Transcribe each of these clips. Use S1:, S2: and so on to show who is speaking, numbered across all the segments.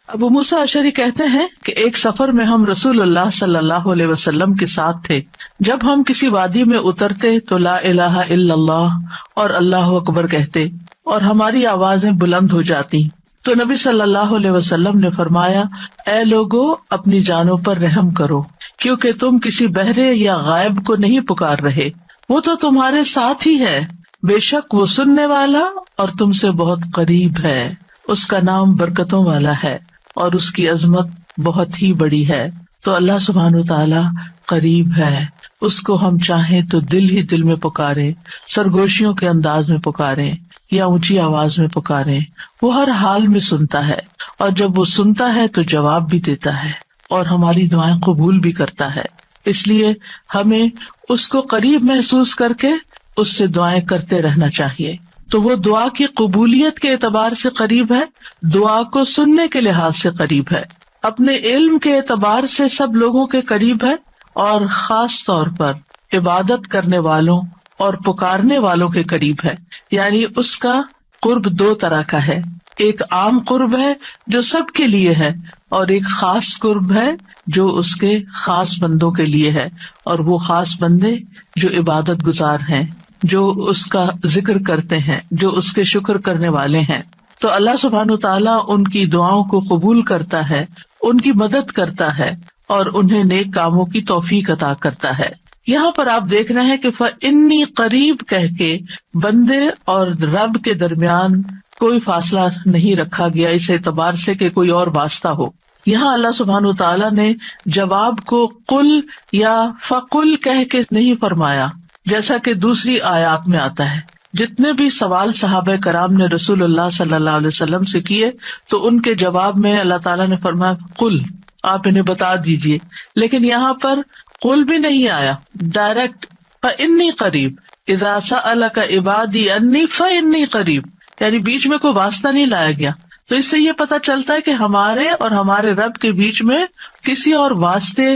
S1: ابو موسیٰ اشعری کہتے ہیں کہ ایک سفر میں ہم رسول اللہ صلی اللہ علیہ وسلم کے ساتھ تھے. جب ہم کسی وادی میں اترتے تو لا الہ الا اللہ اور اللہ اکبر کہتے اور ہماری آوازیں بلند ہو جاتی. تو نبی صلی اللہ علیہ وسلم نے فرمایا، اے لوگو اپنی جانوں پر رحم کرو، کیونکہ تم کسی بہرے یا غائب کو نہیں پکار رہے، وہ تو تمہارے ساتھ ہی ہے، بے شک وہ سننے والا اور تم سے بہت قریب ہے. اس کا نام برکتوں والا ہے اور اس کی عظمت بہت ہی بڑی ہے. تو اللہ سبحانہ وتعالی قریب ہے، اس کو ہم چاہیں تو دل ہی دل میں پکاریں، سرگوشیوں کے انداز میں پکاریں یا اونچی آواز میں پکاریں، وہ ہر حال میں سنتا ہے، اور جب وہ سنتا ہے تو جواب بھی دیتا ہے اور ہماری دعائیں قبول بھی کرتا ہے. اس لیے ہمیں اس کو قریب محسوس کر کے اس سے دعائیں کرتے رہنا چاہیے. تو وہ دعا کی قبولیت کے اعتبار سے قریب ہے، دعا کو سننے کے لحاظ سے قریب ہے، اپنے علم کے اعتبار سے سب لوگوں کے قریب ہے، اور خاص طور پر عبادت کرنے والوں اور پکارنے والوں کے قریب ہے. یعنی اس کا قرب دو طرح کا ہے، ایک عام قرب ہے جو سب کے لیے ہے، اور ایک خاص قرب ہے جو اس کے خاص بندوں کے لیے ہے، اور وہ خاص بندے جو عبادت گزار ہیں، جو اس کا ذکر کرتے ہیں، جو اس کے شکر کرنے والے ہیں. تو اللہ سبحانہ وتعالیٰ ان کی دعاؤں کو قبول کرتا ہے، ان کی مدد کرتا ہے اور انہیں نیک کاموں کی توفیق عطا کرتا ہے. یہاں پر آپ دیکھ رہے ہیں کہ فَإِنِّي قریب کہہ کے بندے اور رب کے درمیان کوئی فاصلہ نہیں رکھا گیا اس اعتبار سے کہ کوئی اور واسطہ ہو. یہاں اللہ سبحانہ وتعالیٰ نے جواب کو قل یا فقل کہہ کے نہیں فرمایا، جیسا کہ دوسری آیات میں آتا ہے. جتنے بھی سوال صحابہ کرام نے رسول اللہ صلی اللہ علیہ وسلم سے کیے تو ان کے جواب میں اللہ تعالیٰ نے فرمایا قل، آپ انہیں بتا دیجئے. لیکن یہاں پر قل بھی نہیں آیا، ڈائریکٹ فإنی قریب، اذا سألک عبادی انی فإنی قریب، یعنی بیچ میں کوئی واسطہ نہیں لایا گیا. تو اس سے یہ پتہ چلتا ہے کہ ہمارے اور ہمارے رب کے بیچ میں کسی اور واسطے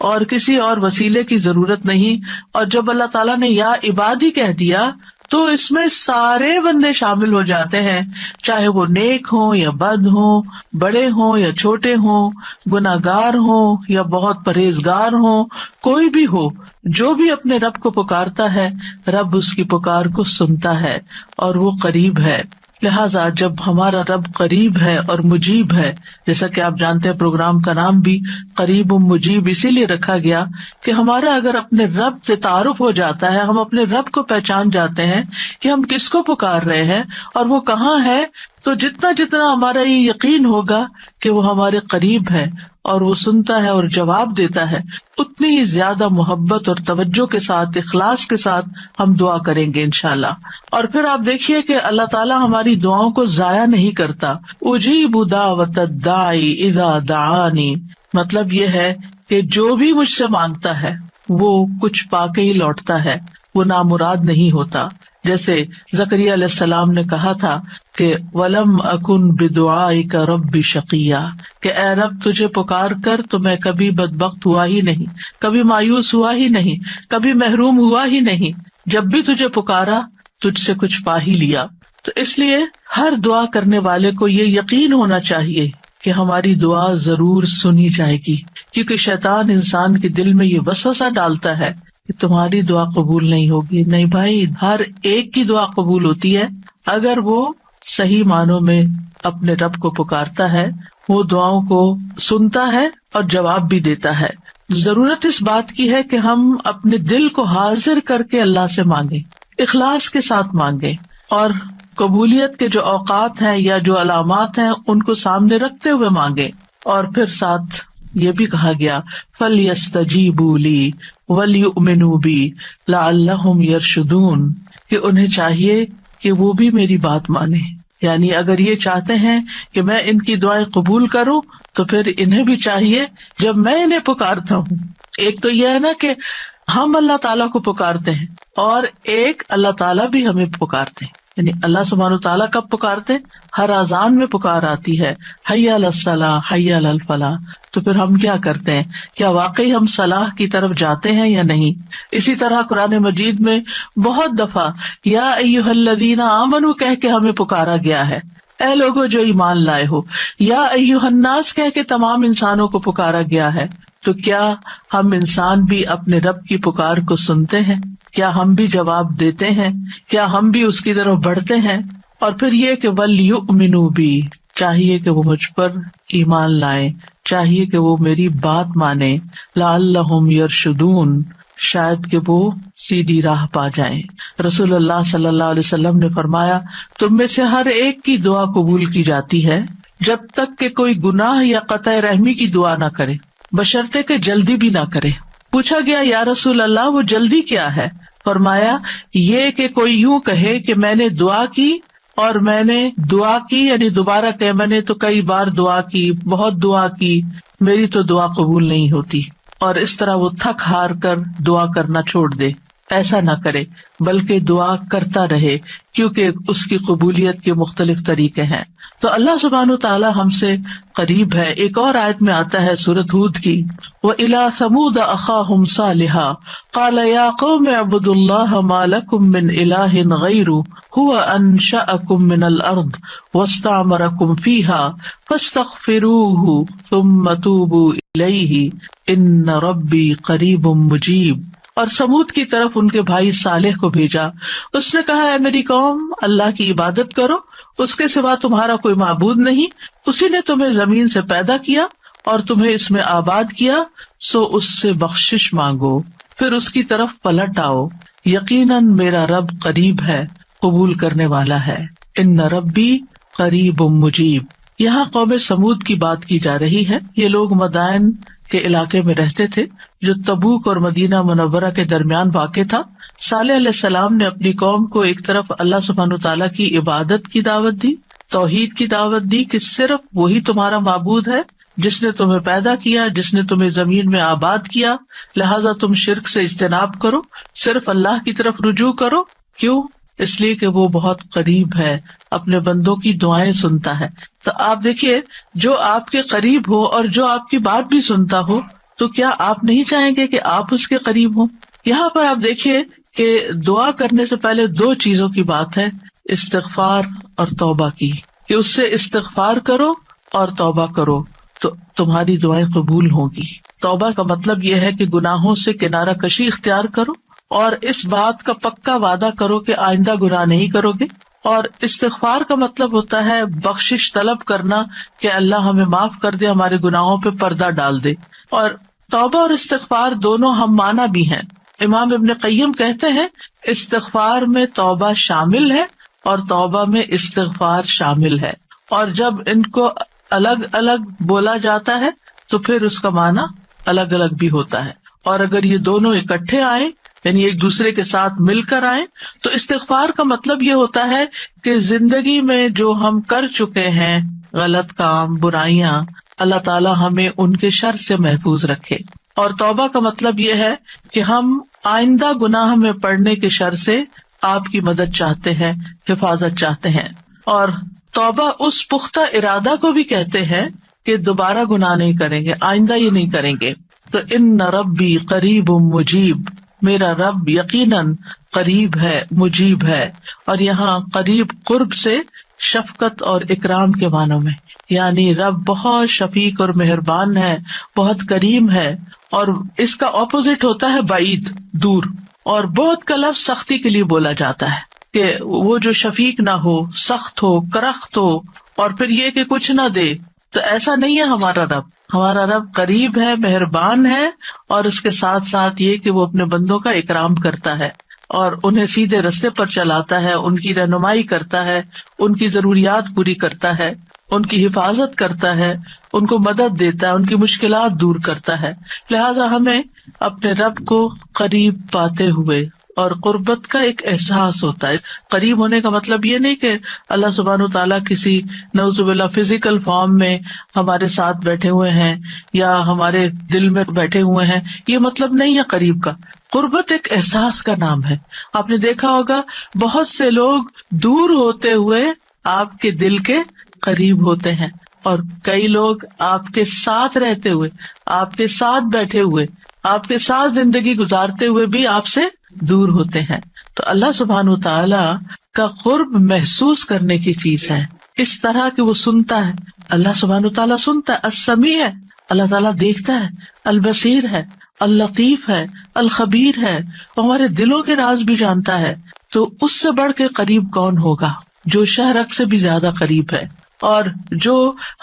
S1: اور کسی اور وسیلے کی ضرورت نہیں. اور جب اللہ تعالیٰ نے یا عبادی کہہ دیا تو اس میں سارے بندے شامل ہو جاتے ہیں، چاہے وہ نیک ہوں یا بد ہوں، بڑے ہوں یا چھوٹے ہوں، گناہگار ہوں یا بہت پرہیزگار ہوں، کوئی بھی ہو، جو بھی اپنے رب کو پکارتا ہے رب اس کی پکار کو سنتا ہے اور وہ قریب ہے. لہٰذا جب ہمارا رب قریب ہے اور مجیب ہے، جیسا کہ آپ جانتے ہیں پروگرام کا نام بھی قریب و مجیب اسی لیے رکھا گیا کہ ہمارا اگر اپنے رب سے تعارف ہو جاتا ہے، ہم اپنے رب کو پہچان جاتے ہیں کہ ہم کس کو پکار رہے ہیں اور وہ کہاں ہے، تو جتنا جتنا ہمارا یہ یقین ہوگا کہ وہ ہمارے قریب ہے اور وہ سنتا ہے اور جواب دیتا ہے، اتنی ہی زیادہ محبت اور توجہ کے ساتھ، اخلاص کے ساتھ ہم دعا کریں گے انشاءاللہ. اور پھر آپ دیکھیے کہ اللہ تعالیٰ ہماری دعاؤں کو ضائع نہیں کرتا. اجیب دعوت الداعی اذا دعانی، مطلب یہ ہے کہ جو بھی مجھ سے مانگتا ہے وہ کچھ پا کے ہی لوٹتا ہے، وہ نامراد نہیں ہوتا. جیسے زکریا علیہ السلام نے کہا تھا کہ وَلَمْ أَكُنْ بِدُعَائِكَ رَبِّ شَقِيًّا، کہ اے رب تجھے پکار کر تو میں کبھی بدبخت ہوا ہی نہیں، کبھی مایوس ہوا ہی نہیں، کبھی محروم ہوا ہی نہیں. جب بھی تجھے پکارا تجھ سے کچھ پا ہی لیا. تو اس لیے ہر دعا کرنے والے کو یہ یقین ہونا چاہیے کہ ہماری دعا ضرور سنی جائے گی، کیونکہ شیطان انسان کے دل میں یہ وسوسہ ڈالتا ہے کہ تمہاری دعا قبول نہیں ہوگی. نہیں بھائی، ہر ایک کی دعا قبول ہوتی ہے اگر وہ صحیح معنوں میں اپنے رب کو پکارتا ہے، وہ دعاؤں کو سنتا ہے اور جواب بھی دیتا ہے. ضرورت اس بات کی ہے کہ ہم اپنے دل کو حاضر کر کے اللہ سے مانگیں، اخلاص کے ساتھ مانگیں، اور قبولیت کے جو اوقات ہیں یا جو علامات ہیں ان کو سامنے رکھتے ہوئے مانگیں. اور پھر ساتھ یہ بھی کہا گیا فَلْيَسْتَجِيبُوا لِي وَلْيُؤْمِنُوا بِي لَعَلَّهُمْ يَرْشُدُونَ، کہ انہیں چاہیے کہ وہ بھی میری بات مانیں. یعنی اگر یہ چاہتے ہیں کہ میں ان کی دعائیں قبول کروں تو پھر انہیں بھی چاہیے جب میں انہیں پکارتا ہوں، ایک تو یہ ہے نا کہ ہم اللہ تعالیٰ کو پکارتے ہیں، اور ایک اللہ تعالیٰ بھی ہمیں پکارتے ہیں. یعنی اللہ سبحانہ وتعالیٰ کب پکارتے؟ ہر اذان میں پکار آتی ہے، حی علی الصلاۃ حی علی الفلاح. تو پھر ہم کیا کرتے ہیں؟ کیا واقعی ہم صلاح کی طرف جاتے ہیں یا نہیں؟ اسی طرح قرآن مجید میں بہت دفعہ یا ایھا الذین آمنوا کہہ کے ہمیں پکارا گیا ہے. اے لوگو جو ایمان لائے ہو، یا ایھا الناس کہہ کے تمام انسانوں کو پکارا گیا ہے. تو کیا ہم انسان بھی اپنے رب کی پکار کو سنتے ہیں؟ کیا ہم بھی جواب دیتے ہیں؟ کیا ہم بھی اس کی طرف بڑھتے ہیں؟ اور پھر یہ کہ وَلْيُؤْمِنُوا بِی، چاہیے کہ وہ مجھ پر ایمان لائیں، چاہیے کہ وہ میری بات مانیں. لعلہم یرشدون، شاید کہ وہ سیدھی راہ پا جائیں. رسول اللہ صلی اللہ علیہ وسلم نے فرمایا، تم میں سے ہر ایک کی دعا قبول کی جاتی ہے جب تک کہ کوئی گناہ یا قطع رحمی کی دعا نہ کرے، بشرطے کہ جلدی بھی نہ کرے. پوچھا گیا یا رسول اللہ وہ جلدی کیا ہے؟ فرمایا یہ کہ کوئی یوں کہے کہ میں نے دعا کی اور میں نے دعا کی، یعنی دوبارہ کہ میں نے تو کئی بار دعا کی، بہت دعا کی، میری تو دعا قبول نہیں ہوتی، اور اس طرح وہ تھک ہار کر دعا کرنا چھوڑ دے. ایسا نہ کرے بلکہ دعا کرتا رہے، کیونکہ اس کی قبولیت کے مختلف طریقے ہیں. تو اللہ سبحانہ تعالیٰ ہم سے قریب ہے. ایک اور آیت میں آتا ہے سورۃ ہود کی، وَإِلَىٰ ثَمُودَ أَخَاهُمْ صَالِحًا قَالَ يَا قَوْمِ اعْبُدُوا اللَّهَ مَا لَكُم مِّنْ إِلَٰهٍ غَيْرُهُ هُوَ أَنشَأَكُم مِّنَ الْأَرْضِ وَاسْتَعْمَرَكُم فِيهَا فَاسْتَغْفِرُوهُ ثُمَّ تُوبُوا إِلَيْهِ إِنَّ رَبِّي قَرِيبٌ مُّجِيبٌ. اور سمود کی طرف ان کے بھائی صالح کو بھیجا، اس نے کہا اے میری قوم، اللہ کی عبادت کرو، اس کے سوا تمہارا کوئی معبود نہیں، اسی نے تمہیں زمین سے پیدا کیا اور تمہیں اس میں آباد کیا، سو اس سے بخشش مانگو، پھر اس کی طرف پلٹ آؤ، یقیناً میرا رب قریب ہے، قبول کرنے والا ہے. ان ربی قریب مجیب. یہاں قوم سمود کی بات کی جا رہی ہے. یہ لوگ مدائن کے علاقے میں رہتے تھے جو تبوک اور مدینہ منورہ کے درمیان واقع تھا. صالح علیہ السلام نے اپنی قوم کو ایک طرف اللہ سبحانہ تعالیٰ کی عبادت کی دعوت دی، توحید کی دعوت دی کہ صرف وہی تمہارا معبود ہے جس نے تمہیں پیدا کیا، جس نے تمہیں زمین میں آباد کیا، لہٰذا تم شرک سے اجتناب کرو، صرف اللہ کی طرف رجوع کرو. کیوں؟ اس لیے کہ وہ بہت قریب ہے، اپنے بندوں کی دعائیں سنتا ہے. تو آپ دیکھیے، جو آپ کے قریب ہو اور جو آپ کی بات بھی سنتا ہو، تو کیا آپ نہیں چاہیں گے کہ آپ اس کے قریب ہوں؟ یہاں پر آپ دیکھیے کہ دعا کرنے سے پہلے دو چیزوں کی بات ہے، استغفار اور توبہ کی، کہ اس سے استغفار کرو اور توبہ کرو تو تمہاری دعائیں قبول ہوں گی. توبہ کا مطلب یہ ہے کہ گناہوں سے کنارہ کشی اختیار کرو اور اس بات کا پکا وعدہ کرو کہ آئندہ گناہ نہیں کرو گے. اور استغفار کا مطلب ہوتا ہے بخشش طلب کرنا کہ اللہ ہمیں معاف کر دے، ہمارے گناہوں پہ پردہ ڈال دے. اور توبہ اور استغفار دونوں ہم معنی بھی ہیں. امام ابن قیم کہتے ہیں استغفار میں توبہ شامل ہے اور توبہ میں استغفار شامل ہے، اور جب ان کو الگ الگ بولا جاتا ہے تو پھر اس کا معنی الگ الگ بھی ہوتا ہے. اور اگر یہ دونوں اکٹھے آئیں، یعنی ایک دوسرے کے ساتھ مل کر آئیں، تو استغفار کا مطلب یہ ہوتا ہے کہ زندگی میں جو ہم کر چکے ہیں غلط کام، برائیاں، اللہ تعالیٰ ہمیں ان کے شر سے محفوظ رکھے. اور توبہ کا مطلب یہ ہے کہ ہم آئندہ گناہ میں پڑنے کے شر سے آپ کی مدد چاہتے ہیں، حفاظت چاہتے ہیں. اور توبہ اس پختہ ارادہ کو بھی کہتے ہیں کہ دوبارہ گناہ نہیں کریں گے، آئندہ یہ نہیں کریں گے. تو ان ربی قریب مجیب، میرا رب یقیناً قریب ہے، مجیب ہے. اور یہاں قریب قرب سے شفقت اور اکرام کے معنوں میں، یعنی رب بہت شفیق اور مہربان ہے، بہت کریم ہے. اور اس کا اپوزٹ ہوتا ہے بعید، دور. اور بہت کا لفظ سختی کے لیے بولا جاتا ہے کہ وہ جو شفیق نہ ہو، سخت ہو، کرخت ہو، اور پھر یہ کہ کچھ نہ دے. تو ایسا نہیں ہے ہمارا رب. ہمارا رب قریب ہے، مہربان ہے، اور اس کے ساتھ ساتھ یہ کہ وہ اپنے بندوں کا اکرام کرتا ہے اور انہیں سیدھے رستے پر چلاتا ہے، ان کی رہنمائی کرتا ہے، ان کی ضروریات پوری کرتا ہے، ان کی حفاظت کرتا ہے، ان کو مدد دیتا ہے، ان کی مشکلات دور کرتا ہے. لہٰذا ہمیں اپنے رب کو قریب پاتے ہوئے، اور قربت کا ایک احساس ہوتا ہے. قریب ہونے کا مطلب یہ نہیں کہ اللہ سبحانہ تعالیٰ کسی نعوذ باللہ فزیکل فارم میں ہمارے ساتھ بیٹھے ہوئے ہیں یا ہمارے دل میں بیٹھے ہوئے ہیں، یہ مطلب نہیں ہے قریب کا. قربت ایک احساس کا نام ہے. آپ نے دیکھا ہوگا بہت سے لوگ دور ہوتے ہوئے آپ کے دل کے قریب ہوتے ہیں، اور کئی لوگ آپ کے ساتھ رہتے ہوئے، آپ کے ساتھ بیٹھے ہوئے، آپ کے ساتھ زندگی گزارتے ہوئے بھی آپ سے دور ہوتے ہیں. تو اللہ سبحانہ تعالیٰ کا قرب محسوس کرنے کی چیز ہے اس طرح کہ وہ سنتا ہے. اللہ سبحانہ وتعالیٰ سنتا ہے، السمیع ہے، اللہ تعالیٰ دیکھتا ہے، البصیر ہے، اللطیف ہے، الخبیر ہے، ہمارے دلوں کے راز بھی جانتا ہے. تو اس سے بڑھ کے قریب کون ہوگا جو شہرک سے بھی زیادہ قریب ہے، اور جو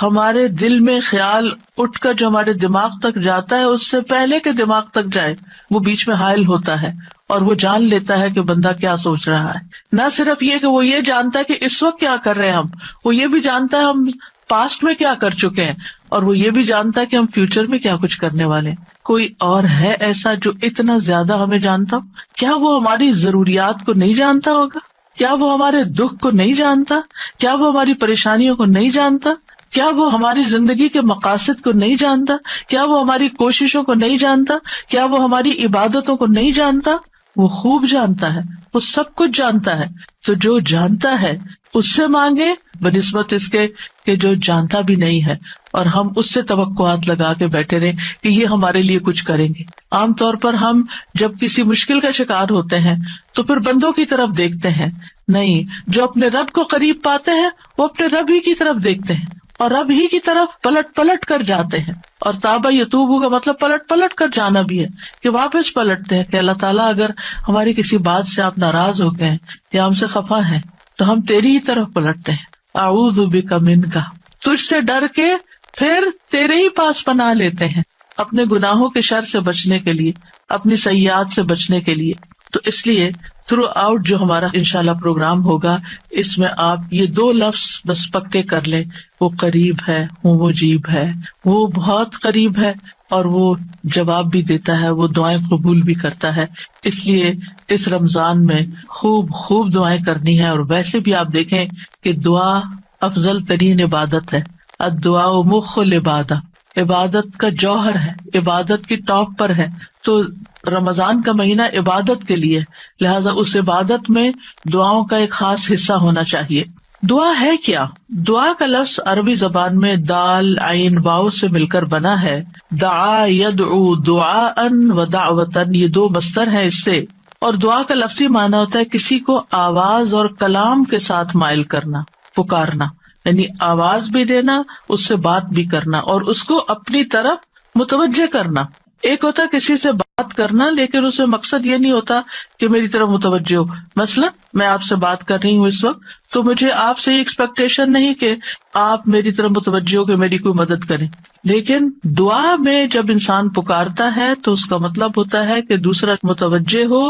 S1: ہمارے دل میں خیال اٹھ کر جو ہمارے دماغ تک جاتا ہے اس سے پہلے کہ دماغ تک جائے وہ بیچ میں حائل ہوتا ہے اور وہ جان لیتا ہے کہ بندہ کیا سوچ رہا ہے. نہ صرف یہ کہ وہ یہ جانتا ہے کہ اس وقت کیا کر رہے ہیں ہم، وہ یہ بھی جانتا ہے ہم پاسٹ میں کیا کر چکے ہیں، اور وہ یہ بھی جانتا ہے کہ ہم فیوچر میں کیا کچھ کرنے والے ہیں. کوئی اور ہے ایسا جو اتنا زیادہ ہمیں جانتا ہو؟ کیا وہ ہماری ضروریات کو نہیں جانتا ہوگا؟ کیا وہ ہمارے دکھ کو نہیں جانتا؟ کیا وہ ہماری پریشانیوں کو نہیں جانتا؟ کیا وہ ہماری زندگی کے مقاصد کو نہیں جانتا؟ کیا وہ ہماری کوششوں کو نہیں جانتا؟ کیا وہ ہماری عبادتوں کو نہیں جانتا؟ وہ خوب جانتا ہے، وہ سب کچھ جانتا ہے. تو جو جانتا ہے اس سے مانگے بنسبت اس کے کہ جو جانتا بھی نہیں ہے اور ہم اس سے توقعات لگا کے بیٹھے رہے کہ یہ ہمارے لیے کچھ کریں گے. عام طور پر ہم جب کسی مشکل کا شکار ہوتے ہیں تو پھر بندوں کی طرف دیکھتے ہیں، نہیں، جو اپنے رب کو قریب پاتے ہیں وہ اپنے رب ہی کی طرف دیکھتے ہیں اور رب ہی کی طرف پلٹ پلٹ کر جاتے ہیں. اور تابا یتوبو کا مطلب پلٹ پلٹ کر جانا بھی ہے کہ واپس پلٹتے ہیں کہ اللہ تعالیٰ اگر ہماری کسی بات سے آپ ناراض ہو گئے یا ہم سے خفا ہیں تو ہم تیری ہی طرف پلٹتے ہیں. اعوذ بک منک، تجھ سے ڈر کے پھر تیرے ہی پاس پناہ لیتے ہیں اپنے گناہوں کے شر سے بچنے کے لیے، اپنی سیئات سے بچنے کے لیے. تو اس لیے تھرو آؤٹ جو ہمارا انشاءاللہ پروگرام ہوگا اس میں آپ یہ 2 لفظ بس پکے کر لیں، وہ قریب ہے، وہ مجیب ہے، وہ بہت قریب ہے اور وہ جواب بھی دیتا ہے، وہ دعائیں قبول بھی کرتا ہے. اس لیے اس رمضان میں خوب خوب دعائیں کرنی ہے. اور ویسے بھی آپ دیکھیں کہ دعا افضل ترین عبادت ہے. الدعاء مخ العبادہ، عبادت کا جوہر ہے، عبادت کی ٹاپ پر ہے. تو رمضان کا مہینہ عبادت کے لیے، لہٰذا اس عبادت میں دعاؤں کا ایک خاص حصہ ہونا چاہیے. دعا ہے کیا؟ دعا کا لفظ عربی زبان میں دال عین واو سے مل کر بنا ہے. دعا یدعو دعاء و دعوتن، یہ 2 مصدر ہیں اس سے. اور دعا کا لفظی معنی ہوتا ہے کسی کو آواز اور کلام کے ساتھ مائل کرنا، پکارنا، یعنی آواز بھی دینا، اس سے بات بھی کرنا اور اس کو اپنی طرف متوجہ کرنا. ایک ہوتا ہے کسی سے بات کرنا لیکن اس میں مقصد یہ نہیں ہوتا کہ میری طرف متوجہ ہو. مثلا میں آپ سے بات کر رہی ہوں اس وقت تو مجھے آپ سے یہ ایکسپیکٹیشن نہیں کہ آپ میری طرف متوجہ ہو کہ میری کوئی مدد کریں. لیکن دعا میں جب انسان پکارتا ہے تو اس کا مطلب ہوتا ہے کہ دوسرا متوجہ ہو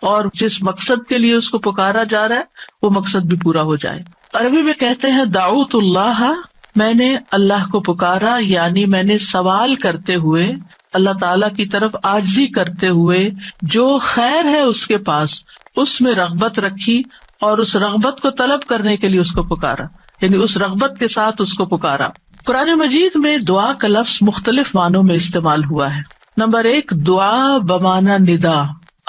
S1: اور جس مقصد کے لیے اس کو پکارا جا رہا ہے وہ مقصد بھی پورا ہو جائے. عربی میں کہتے ہیں دعوت اللہ، میں نے اللہ کو پکارا، یعنی میں نے سوال کرتے ہوئے، اللہ تعالیٰ کی طرف عاجزی کرتے ہوئے جو خیر ہے اس کے پاس اس میں رغبت رکھی اور اس رغبت کو طلب کرنے کے لیے اس کو پکارا، یعنی اس رغبت کے ساتھ اس کو پکارا. قرآن مجید میں دعا کا لفظ مختلف معنوں میں استعمال ہوا ہے. نمبر 1 دعا بمعنی ندا،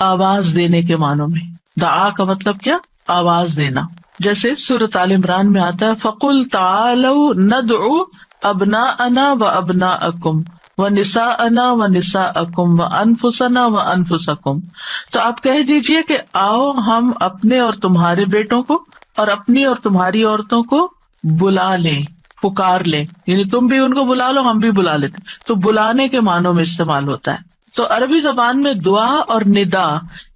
S1: آواز دینے کے معنوں میں. دعا کا مطلب کیا؟ آواز دینا. جیسے سورۃ آل عمران میں آتا ہے فَقُلْ تَعَالَوْا نَدْعُ أَبْنَاءَنَا وَأَبْنَاءَكُمْ وَنِسَاءَنَا وَنِسَاءَكُمْ وَأَنفُسَنَا وَأَنفُسَكُمْ. تو آپ کہہ دیجئے کہ آؤ ہم اپنے اور تمہارے بیٹوں کو اور اپنی اور تمہاری عورتوں کو بلا لیں، پکار لیں، یعنی تم بھی ان کو بلا لو، ہم بھی بلا لیتے. تو بلانے کے معنوں میں استعمال ہوتا ہے. تو عربی زبان میں دعا اور ندا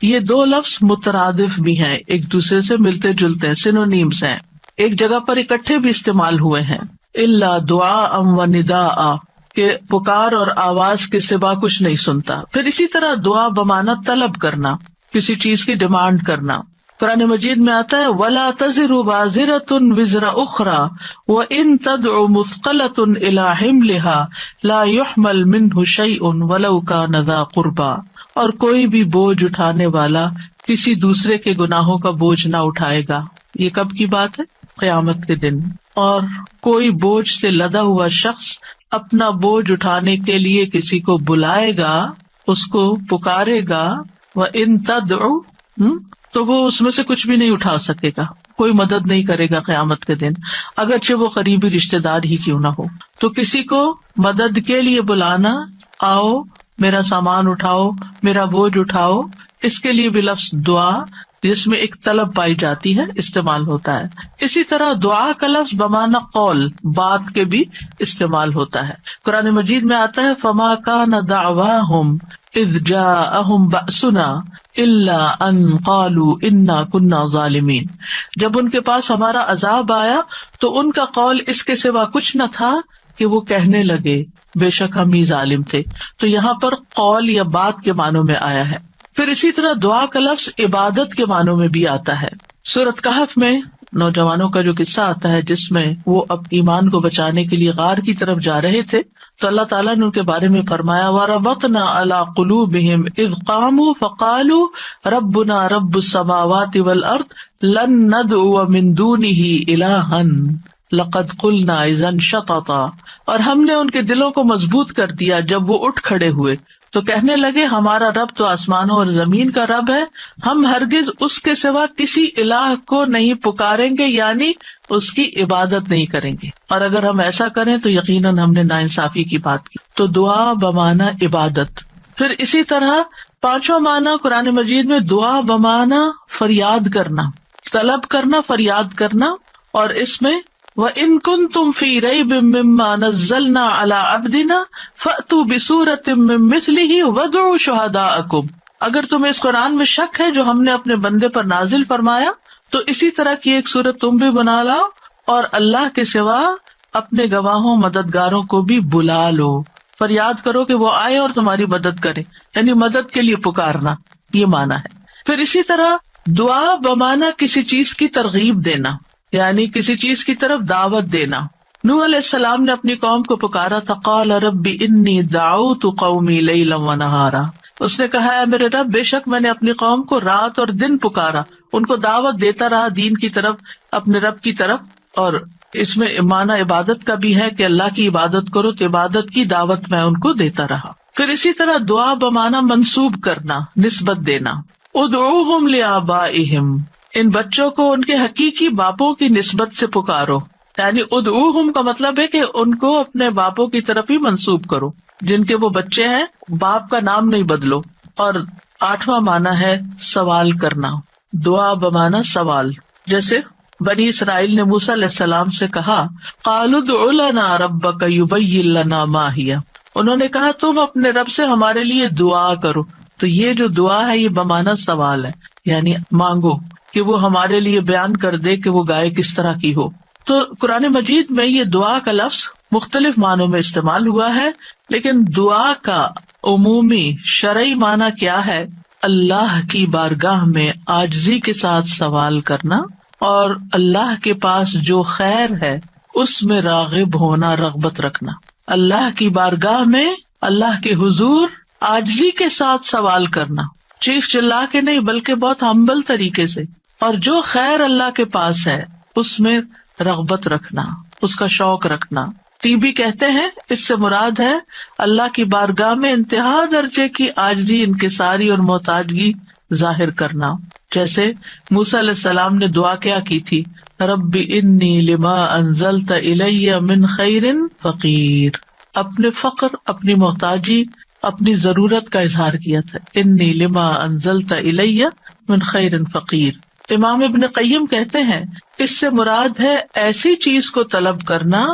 S1: یہ 2 لفظ مترادف بھی ہیں، ایک دوسرے سے ملتے جلتے ہیں، سینونیمز ہیں، ایک جگہ پر اکٹھے بھی استعمال ہوئے ہیں. الا دعاء و نداء، کہ پکار اور آواز کے سوا کچھ نہیں سنتا. پھر اسی طرح دعا بمعنی طلب کرنا، کسی چیز کی ڈیمانڈ کرنا. قرآن مجید میں آتا ہے وَلَا تَزِرُ وَازِرَةٌ وِزْرَ أُخْرَى وَإِن تَدْعُ مُثْقَلَةٌ إِلَىٰ حِمْلِهَا لَا يُحْمَلْ مِنْهُ شَيْءٌ وَلَوْ كَانَ ذَا قُرْبَىٰ. اور کوئی بھی بوجھ اٹھانے والا کسی دوسرے کے گناہوں کا بوجھ نہ اٹھائے گا. یہ کب کی بات ہے؟ قیامت کے دن. اور کوئی بوجھ سے لدا ہوا شخص اپنا بوجھ اٹھانے کے لیے کسی کو بلائے گا، اس کو پکارے گا، وَإِن تَدْعُ، تو وہ اس میں سے کچھ بھی نہیں اٹھا سکے گا، کوئی مدد نہیں کرے گا قیامت کے دن، اگرچہ وہ قریبی رشتے دار ہی کیوں نہ ہو. تو کسی کو مدد کے لیے بلانا، آؤ میرا سامان اٹھاؤ، میرا بوجھ اٹھاؤ، اس کے لیے بھی لفظ دعا جس میں ایک طلب پائی جاتی ہے استعمال ہوتا ہے. اسی طرح دعا کا لفظ بمعنی قول بات کے بھی استعمال ہوتا ہے. قرآن مجید میں آتا ہے فما کان دعواہم اذ جاءہم بأسنا الا ان قالوا انا كنا ظالمین. جب ان کے پاس ہمارا عذاب آیا تو ان کا قول اس کے سوا کچھ نہ تھا کہ وہ کہنے لگے بے شک ہم ہی ظالم تھے. تو یہاں پر قول یا بات کے معنوں میں آیا ہے. پھر اسی طرح دعا کا لفظ عبادت کے معنوں میں بھی آتا ہے. سورۃ کہف میں نوجوانوں کا جو قصہ آتا ہے جس میں وہ اپنے ایمان کو بچانے کے لیے غار کی طرف جا رہے تھے تو اللہ تعالیٰ نے ان کے بارے میں فرمایا وَرَبَطْنَا عَلَىٰ قُلُوبِهِمْ إِذْ قَامُوا فَقَالُوا رَبُّنَا رَبُّ السَّمَاوَاتِ وَالْأَرْضِ لَن نَّدْعُوَ مِن دُونِهِ إِلَٰهًا لَقَدْ قُلْنَا إِذًا شَطَطًا. اور ہم نے ان کے دلوں کو مضبوط کر دیا جب وہ اٹھ کھڑے ہوئے تو کہنے لگے ہمارا رب تو آسمانوں اور زمین کا رب ہے، ہم ہرگز اس کے سوا کسی الہ کو نہیں پکاریں گے، یعنی اس کی عبادت نہیں کریں گے، اور اگر ہم ایسا کریں تو یقیناً ہم نے ناانصافی کی بات کی. تو دعا بمعنی عبادت. پھر اسی طرح پانچواں معنی قرآن مجید میں دعا بمعنی فریاد کرنا، طلب کرنا، فریاد کرنا. اور اس میں وَإِن كُنتُمْ فِي رَيْبٍ مِّمَّا نَزَّلْنَا عَلَىٰ عَبْدِنَا فَأْتُوا بِسُورَةٍ مِّن مِّثْلِهِ وَادْعُوا شُهَدَاءَكُمْ. اگر تمہیں اس قرآن میں شک ہے جو ہم نے اپنے بندے پر نازل فرمایا تو اسی طرح کی ایک سورت تم بھی بنا لاؤ اور اللہ کے سوا اپنے گواہوں مددگاروں کو بھی بلا لو. فریاد کرو کہ وہ آئے اور تمہاری مدد کرے، یعنی مدد کے لیے پکارنا، یہ معنی ہے. پھر اسی طرح دعا بمعنی کسی چیز کی ترغیب دینا، یعنی کسی چیز کی طرف دعوت دینا. نوح علیہ السلام نے اپنی قوم کو پکارا تھا قال رب انی دعوت قومی لیلا ونہارا. اس نے کہا ہے میرے رب بے شک میں نے اپنی قوم کو رات اور دن پکارا، ان کو دعوت دیتا رہا دین کی طرف، اپنے رب کی طرف. اور اس میں معنی عبادت کا بھی ہے کہ اللہ کی عبادت کرو تو عبادت کی دعوت میں ان کو دیتا رہا. پھر اسی طرح دعا بمعنی منسوب کرنا، نسبت دینا. ادعوہم لآبائہم، ان بچوں کو ان کے حقیقی باپوں کی نسبت سے پکارو. یعنی ادعوہم کا مطلب ہے کہ ان کو اپنے باپوں کی طرف ہی منسوب کرو، جن کے وہ بچے ہیں باپ کا نام نہیں بدلو. اور آٹھواں معنی ہے سوال کرنا، دعا بمعنی سوال. جیسے بنی اسرائیل نے موسیٰ علیہ السلام سے کہا قالوا ادع لنا ربک یبین لنا ما ہی، انہوں نے کہا تم اپنے رب سے ہمارے لیے دعا کرو. تو یہ جو دعا ہے یہ بمعنی سوال ہے، یعنی مانگو کہ وہ ہمارے لیے بیان کر دے کہ وہ گائے کس طرح کی ہو. تو قرآن مجید میں یہ دعا کا لفظ مختلف معنوں میں استعمال ہوا ہے، لیکن دعا کا عمومی شرعی معنی کیا ہے؟ اللہ کی بارگاہ میں عاجزی کے ساتھ سوال کرنا اور اللہ کے پاس جو خیر ہے اس میں راغب ہونا، رغبت رکھنا. اللہ کی بارگاہ میں اللہ کے حضور عاجزی کے ساتھ سوال کرنا، چیخ چلا کے نہیں بلکہ بہت ہمبل طریقے سے. اور جو خیر اللہ کے پاس ہے اس میں رغبت رکھنا، اس کا شوق رکھنا. تیبی کہتے ہیں اس سے مراد ہے اللہ کی بارگاہ میں انتہا درجے کی عاجزی، انکساری اور محتاجگی ظاہر کرنا. جیسے موسیٰ علیہ السلام نے دعا کیا کی تھی رب انی لما انزلت الی من خیر فقیر. اپنے فقر، اپنی محتاجی، اپنی ضرورت کا اظہار کیا تھا. انی لما انزلت الی من خیر فقیر. امام ابن قیم کہتے ہیں اس سے مراد ہے ایسی چیز کو طلب کرنا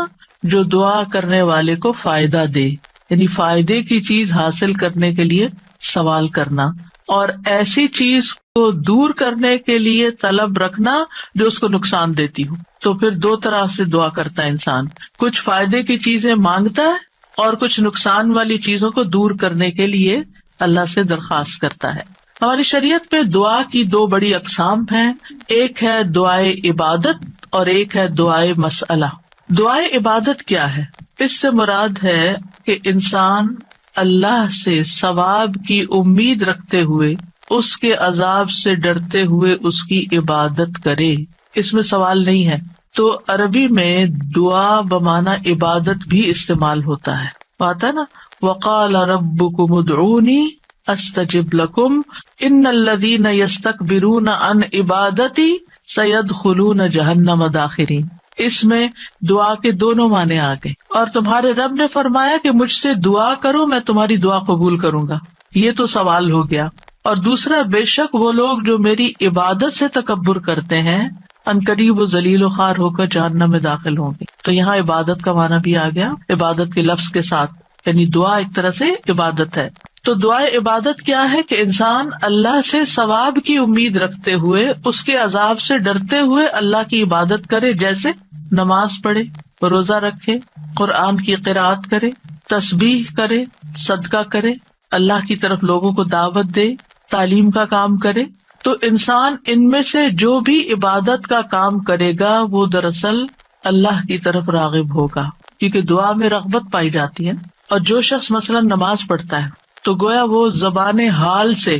S1: جو دعا کرنے والے کو فائدہ دے، یعنی فائدے کی چیز حاصل کرنے کے لیے سوال کرنا، اور ایسی چیز کو دور کرنے کے لیے طلب رکھنا جو اس کو نقصان دیتی ہو. تو پھر دو طرح سے دعا کرتا ہے انسان، کچھ فائدے کی چیزیں مانگتا ہے اور کچھ نقصان والی چیزوں کو دور کرنے کے لیے اللہ سے درخواست کرتا ہے. ہماری شریعت میں دعا کی دو بڑی اقسام ہیں، ایک ہے دعائے عبادت اور ایک ہے دعائے مسئلہ. دعائے عبادت کیا ہے؟ اس سے مراد ہے کہ انسان اللہ سے ثواب کی امید رکھتے ہوئے، اس کے عذاب سے ڈرتے ہوئے اس کی عبادت کرے، اس میں سوال نہیں ہے. تو عربی میں دعا بمعنی عبادت بھی استعمال ہوتا ہے. آتا ہے نا وقال ربکم ادعونی استجب لکم ان الذین یستکبرون عن عبادتی سیدخلون جہنم داخرین. اس میں دعا کے دونوں معنی آ گئے. اور تمہارے رب نے فرمایا کہ مجھ سے دعا کرو میں تمہاری دعا قبول کروں گا. یہ تو سوال ہو گیا. اور دوسرا بے شک وہ لوگ جو میری عبادت سے تکبر کرتے ہیں عنقریب وہ ذلیل و خوار ہو کر جہنم میں داخل ہوں گے. تو یہاں عبادت کا معنی بھی آ گیا عبادت کے لفظ کے ساتھ، یعنی دعا ایک طرح سے عبادت ہے. تو دعا عبادت کیا ہے کہ انسان اللہ سے ثواب کی امید رکھتے ہوئے اس کے عذاب سے ڈرتے ہوئے اللہ کی عبادت کرے، جیسے نماز پڑھے، روزہ رکھے، قرآن کی قرأت کرے، تسبیح کرے، صدقہ کرے، اللہ کی طرف لوگوں کو دعوت دے، تعلیم کا کام کرے. تو انسان ان میں سے جو بھی عبادت کا کام کرے گا وہ دراصل اللہ کی طرف راغب ہوگا، کیونکہ دعا میں رغبت پائی جاتی ہے. اور جو شخص مثلا نماز پڑھتا ہے تو گویا وہ زبان حال سے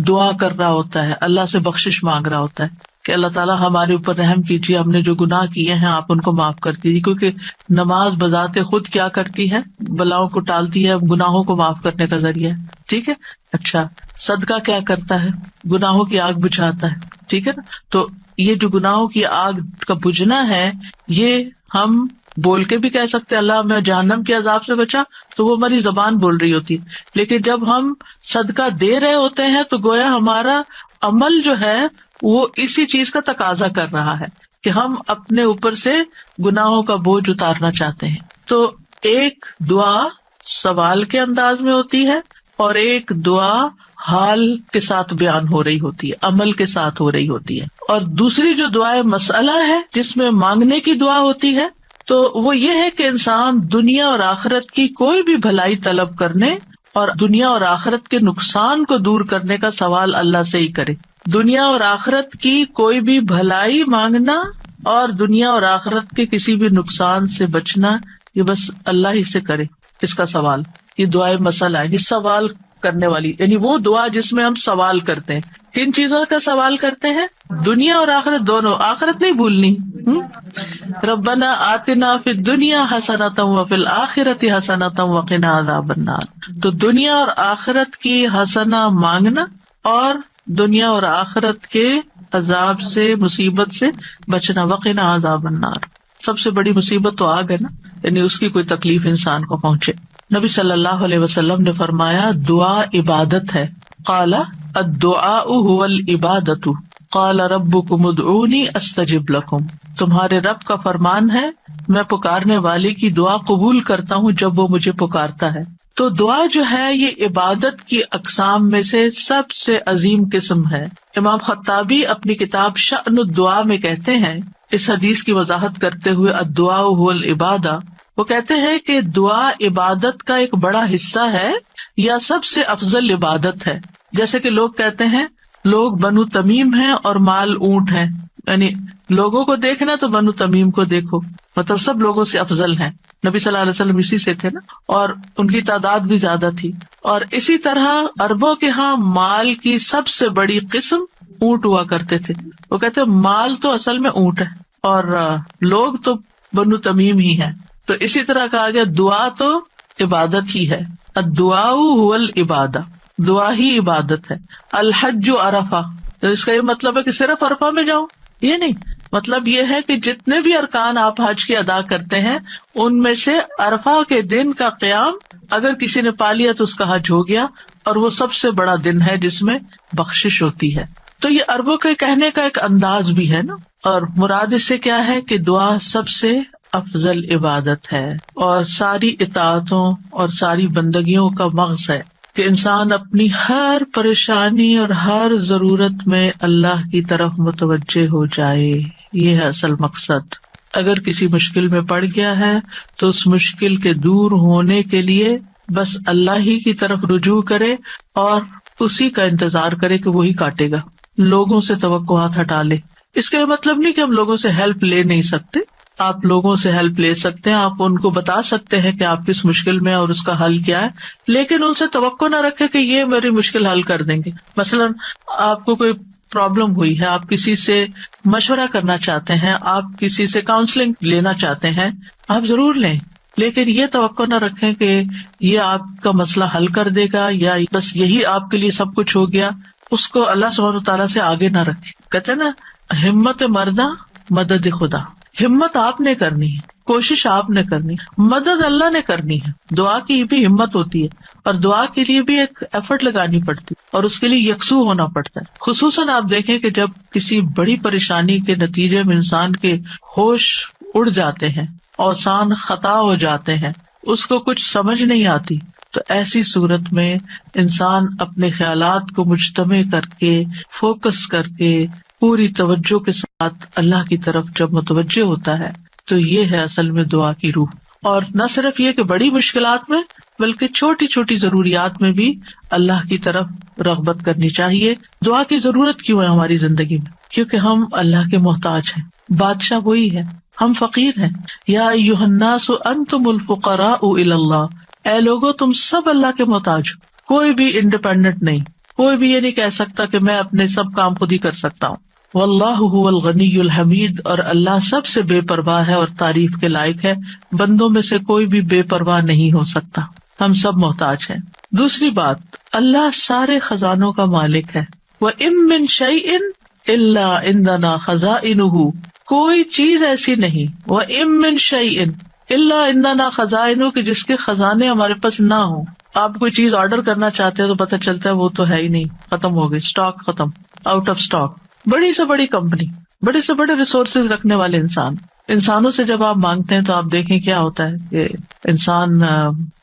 S1: دعا کر رہا ہوتا ہے، اللہ سے بخشش مانگ رہا ہوتا ہے کہ اللہ تعالیٰ ہمارے اوپر رحم کیجیے، ہم نے جو گناہ کیے ہیں آپ ان کو معاف کر دیجیے. کیونکہ نماز بذات خود کیا کرتی ہے؟ بلاؤں کو ٹالتی ہے، گناہوں کو معاف کرنے کا ذریعہ ہے. ٹھیک ہے. اچھا، صدقہ کیا کرتا ہے؟ گناہوں کی آگ بجھاتا ہے. ٹھیک ہے نا. تو یہ جو گناہوں کی آگ کا بجھنا ہے، یہ ہم بول کے بھی کہہ سکتے اللہ میں جہنم کے عذاب سے بچا، تو وہ ہماری زبان بول رہی ہوتی ہے. لیکن جب ہم صدقہ دے رہے ہوتے ہیں تو گویا ہمارا عمل جو ہے وہ اسی چیز کا تقاضا کر رہا ہے کہ ہم اپنے اوپر سے گناہوں کا بوجھ اتارنا چاہتے ہیں. تو ایک دعا سوال کے انداز میں ہوتی ہے اور ایک دعا حال کے ساتھ بیان ہو رہی ہوتی ہے، عمل کے ساتھ ہو رہی ہوتی ہے. اور دوسری جو دعائیں مسئلہ ہے جس میں مانگنے کی دعا ہوتی ہے، تو وہ یہ ہے کہ انسان دنیا اور آخرت کی کوئی بھی بھلائی طلب کرنے اور دنیا اور آخرت کے نقصان کو دور کرنے کا سوال اللہ سے ہی کرے. دنیا اور آخرت کی کوئی بھی بھلائی مانگنا اور دنیا اور آخرت کے کسی بھی نقصان سے بچنا، یہ بس اللہ ہی سے کرے اس کا سوال. یہ دعائیں مسئلہ ہے، یہ سوال کرنے والی، یعنی وہ دعا جس میں ہم سوال کرتے ہیں. کن چیزوں کا سوال کرتے ہیں؟ دنیا اور آخرت دونوں. آخرت نہیں بھولنی. ربنا آتنا فی الدنیا حسنۃ وفی الآخرۃ حسنۃ وقنا عذاب النار. تو دنیا اور آخرت کی حسنہ مانگنا اور دنیا اور آخرت کے عذاب سے، مصیبت سے بچنا. وقنا عذاب النار، سب سے بڑی مصیبت تو آگ ہے نا، یعنی اس کی کوئی تکلیف انسان کو پہنچے. نبی صلی اللہ علیہ وسلم نے فرمایا دعا عبادت ہے. قال الدعاء هو العبادۃ قال ربکم ادعونی استجب لکم. تمہارے رب کا فرمان ہے میں پکارنے والے کی دعا قبول کرتا ہوں جب وہ مجھے پکارتا ہے. تو دعا جو ہے یہ عبادت کی اقسام میں سے سب سے عظیم قسم ہے. امام خطابی اپنی کتاب شأن الدعاء میں کہتے ہیں، اس حدیث کی وضاحت کرتے ہوئے الدعاء هو العبادہ، وہ کہتے ہیں کہ دعا عبادت کا ایک بڑا حصہ ہے یا سب سے افضل عبادت ہے. جیسے کہ لوگ کہتے ہیں لوگ بنو تمیم ہیں اور مال اونٹ ہیں، یعنی لوگوں کو دیکھنا تو بنو تمیم کو دیکھو، مطلب سب لوگوں سے افضل ہیں. نبی صلی اللہ علیہ وسلم اسی سے تھے نا، اور ان کی تعداد بھی زیادہ تھی. اور اسی طرح عربوں کے ہاں مال کی سب سے بڑی قسم اونٹ ہوا کرتے تھے. وہ کہتے مال تو اصل میں اونٹ ہے اور لوگ تو بنو تمیم ہی ہیں. تو اسی طرح کہا گیا دعا تو عبادت ہی ہے. الدعاء هو العبادہ، دعا ہی عبادت ہے. الحج عرفہ، تو اس کا یہ مطلب ہے کہ صرف عرفہ میں جاؤ، یہ نہیں. مطلب یہ ہے کہ جتنے بھی ارکان آپ حج کے ادا کرتے ہیں ان میں سے عرفہ کے دن کا قیام اگر کسی نے پا لیا تو اس کا حج ہو گیا، اور وہ سب سے بڑا دن ہے جس میں بخشش ہوتی ہے. تو یہ عربوں کے کہنے کا ایک انداز بھی ہے نا. اور مراد اس سے کیا ہے کہ دعا سب سے افضل عبادت ہے اور ساری اطاعتوں اور ساری بندگیوں کا مغز ہے کہ انسان اپنی ہر پریشانی اور ہر ضرورت میں اللہ کی طرف متوجہ ہو جائے. یہ ہے اصل مقصد. اگر کسی مشکل میں پڑ گیا ہے تو اس مشکل کے دور ہونے کے لیے بس اللہ ہی کی طرف رجوع کرے اور اسی کا انتظار کرے کہ وہی کاٹے گا. لوگوں سے توقعات ہٹا لے. اس کا یہ مطلب نہیں کہ ہم لوگوں سے ہیلپ لے نہیں سکتے، آپ لوگوں سے ہیلپ لے سکتے ہیں، آپ ان کو بتا سکتے ہیں کہ آپ کس مشکل میں اور اس کا حل کیا ہے، لیکن ان سے توقع نہ رکھے کہ یہ میری مشکل حل کر دیں گے. مثلاً آپ کو کوئی پرابلم ہوئی ہے، آپ کسی سے مشورہ کرنا چاہتے ہیں، آپ کسی سے کاؤنسلنگ لینا چاہتے ہیں، آپ ضرور لیں، لیکن یہ توقع نہ رکھیں کہ یہ آپ کا مسئلہ حل کر دے گا یا بس یہی آپ کے لیے سب کچھ ہو گیا. اس کو اللہ سبحانہ وتعالیٰ سے آگے نہ رکھے. کہتے ہیں نا ہمت مردہ مدد خدا. ہمت آپ نے کرنی ہے کوشش آپ نے کرنی، مدد اللہ نے کرنی ہے. دعا کی بھی ہمت ہوتی ہے اور دعا کے لیے بھی ایک ایفرٹ لگانی پڑتی ہے اور اس کے لیے یکسو ہونا پڑتا ہے. خصوصاً آپ دیکھیں کہ جب کسی بڑی پریشانی کے نتیجے میں انسان کے ہوش اڑ جاتے ہیں، اوسان خطا ہو جاتے ہیں، اس کو کچھ سمجھ نہیں آتی، تو ایسی صورت میں انسان اپنے خیالات کو مجتمع کر کے، فوکس کر کے، پوری توجہ کے ساتھ اللہ کی طرف جب متوجہ ہوتا ہے تو یہ ہے اصل میں دعا کی روح. اور نہ صرف یہ کہ بڑی مشکلات میں بلکہ چھوٹی چھوٹی ضروریات میں بھی اللہ کی طرف رغبت کرنی چاہیے. دعا کی ضرورت کیوں ہے ہماری زندگی میں؟ کیونکہ ہم اللہ کے محتاج ہیں، بادشاہ وہی ہے، ہم فقیر ہیں. یا ایھا الناس انتم الفقراء الی اللہ، اے لوگو تم سب اللہ کے محتاج ہو. کوئی بھی انڈیپینڈنٹ نہیں، کوئی بھی یہ نہیں کہہ سکتا کہ میں اپنے سب کام خود ہی کر سکتا ہوں. واللہ هو الغنی الحمید، اور اللہ سب سے بے پرواہ ہے اور تعریف کے لائق ہے. بندوں میں سے کوئی بھی بے پرواہ نہیں ہو سکتا، ہم سب محتاج ہیں. دوسری بات، اللہ سارے خزانوں کا مالک ہے. وَإِن مِّن شَيْءٍ إِلَّا عِندَنَا خَزَائِنُهُ، کوئی چیز ایسی نہیں، وَإِن مِّن شَيْءٍ إِلَّا عِندَنَا خَزَائِنُهُ، کہ جس کے خزانے ہمارے پاس نہ ہوں. آپ کوئی چیز آرڈر کرنا چاہتے ہیں تو پتہ چلتا ہے وہ تو ہے ہی نہیں، ختم ہو گئی، اسٹاک ختم، آؤٹ آف اسٹاک. بڑی سے بڑی کمپنی، بڑے سے بڑے ریسورسز رکھنے والے انسانوں سے جب آپ مانگتے ہیں تو آپ دیکھیں کیا ہوتا ہے کہ انسان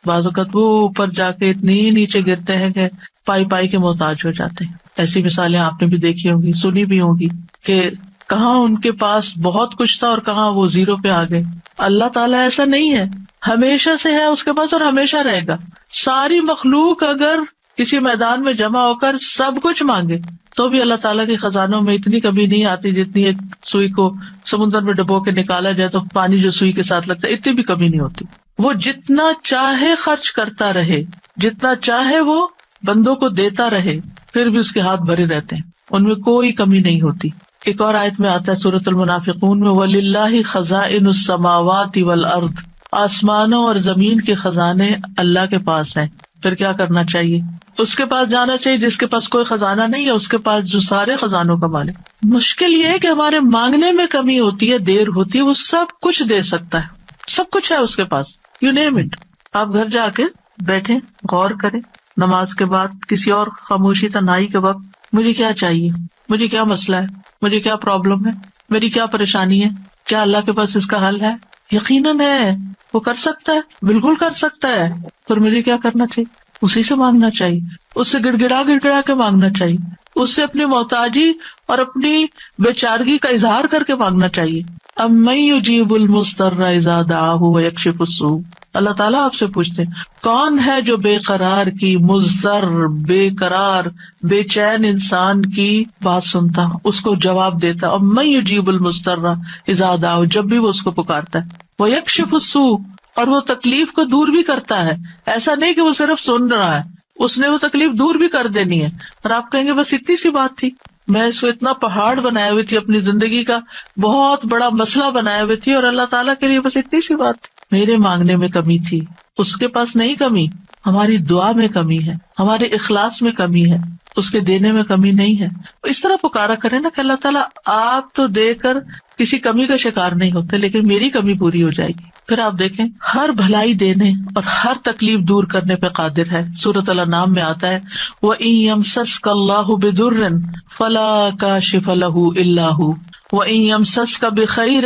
S1: بعض اوقات وہ اوپر جا کے اتنی نیچے گرتے ہیں کہ پائی پائی کے محتاج ہو جاتے ہیں. ایسی مثالیں آپ نے بھی دیکھی ہوں گی، سنی بھی ہوگی کہ کہاں ان کے پاس بہت کچھ تھا اور کہاں وہ زیرو پہ آ گئے. اللہ تعالیٰ ایسا نہیں ہے، ہمیشہ سے ہے اس کے پاس اور ہمیشہ رہے گا. ساری مخلوق اگر کسی میدان میں جمع ہو کر سب کچھ مانگے تو بھی اللہ تعالیٰ کے خزانوں میں اتنی کمی نہیں آتی جتنی ایک سوئی کو سمندر میں ڈبو کے نکالا جائے تو پانی جو سوئی کے ساتھ لگتا ہے اتنی بھی کمی نہیں ہوتی. وہ جتنا چاہے خرچ کرتا رہے، جتنا چاہے وہ بندوں کو دیتا رہے، پھر بھی اس کے ہاتھ بھرے رہتے ہیں، ان میں کوئی کمی نہیں ہوتی. ایک اور آیت میں آتا ہے سورۃ المنافقون میں، وَلِلَّهِ خَزَائِنُ السَّمَاوَاتِ وَالْأَرْضِ، آسمانوں اور زمین کے خزانے اللہ کے پاس ہیں. پھر کیا کرنا چاہیے؟ اس کے پاس جانا چاہیے جس کے پاس کوئی خزانہ نہیں ہے، اس کے پاس جو سارے خزانوں کا مالک. مشکل یہ ہے کہ ہمارے مانگنے میں کمی ہوتی ہے، دیر ہوتی ہے. وہ سب کچھ دے سکتا ہے، سب کچھ ہے اس کے پاس، یو نیم اٹ. آپ گھر جا کے بیٹھیں، غور کریں، نماز کے بعد کسی اور خاموشی تنہائی کے وقت مجھے کیا چاہیے، مجھے کیا مسئلہ ہے، مجھے کیا پرابلم ہے، میری کیا پریشانی ہے، کیا اللہ کے پاس اس کا حل ہے؟ یقیناً ہے، وہ کر سکتا ہے، بالکل کر سکتا ہے. پھر مجھے کیا کرنا چاہیے؟ اسی سے مانگنا چاہیے، اس سے گڑ گڑا کے مانگنا چاہیے، اس سے اپنی محتاجی اور اپنی بیچارگی کا اظہار کر کے مانگنا چاہیے. امن یجیب المضطر اذا دعاہ ویکشف السوء، اللہ تعالیٰ آپ سے پوچھتے ہیں کون ہے جو بے قرار کی، مضطر، بے قرار، بے چین انسان کی بات سنتا، اس کو جواب دیتا. امن یجیب المضطر اذا دعاہ، جب بھی وہ اس کو پکارتا ہے، ویکشف السوء، اور وہ تکلیف کو دور بھی کرتا ہے. ایسا نہیں کہ وہ صرف سن رہا ہے، اس نے وہ تکلیف دور بھی کر دینی ہے. اور آپ کہیں گے بس اتنی سی بات تھی، میں اس کو اتنا پہاڑ بنائے ہوئی تھی، اپنی زندگی کا بہت بڑا مسئلہ بنائے ہوئے تھی، اور اللہ تعالیٰ کے لیے بس اتنی سی بات تھی. میرے مانگنے میں کمی تھی، اس کے پاس نہیں کمی. ہماری دعا میں کمی ہے، ہمارے اخلاص میں کمی ہے، اس کے دینے میں کمی نہیں ہے. اس طرح پکارا کرے نا کہ اللہ تعالیٰ آپ تو دے کر کسی کمی کا شکار نہیں ہوتے، لیکن میری کمی پوری ہو جائے گی. پھر آپ دیکھیں ہر بھلائی دینے اور ہر تکلیف دور کرنے پہ قادر ہے. سورۃ الانعام میں آتا ہے وَإِن يَمْسَسْكَ اللَّهُ بِضُرٍّ فَلَا كَاشِفَ لَهُ إِلَّا هُوَ وَإِن يَمْسَسْكَ بِخَيْرٍ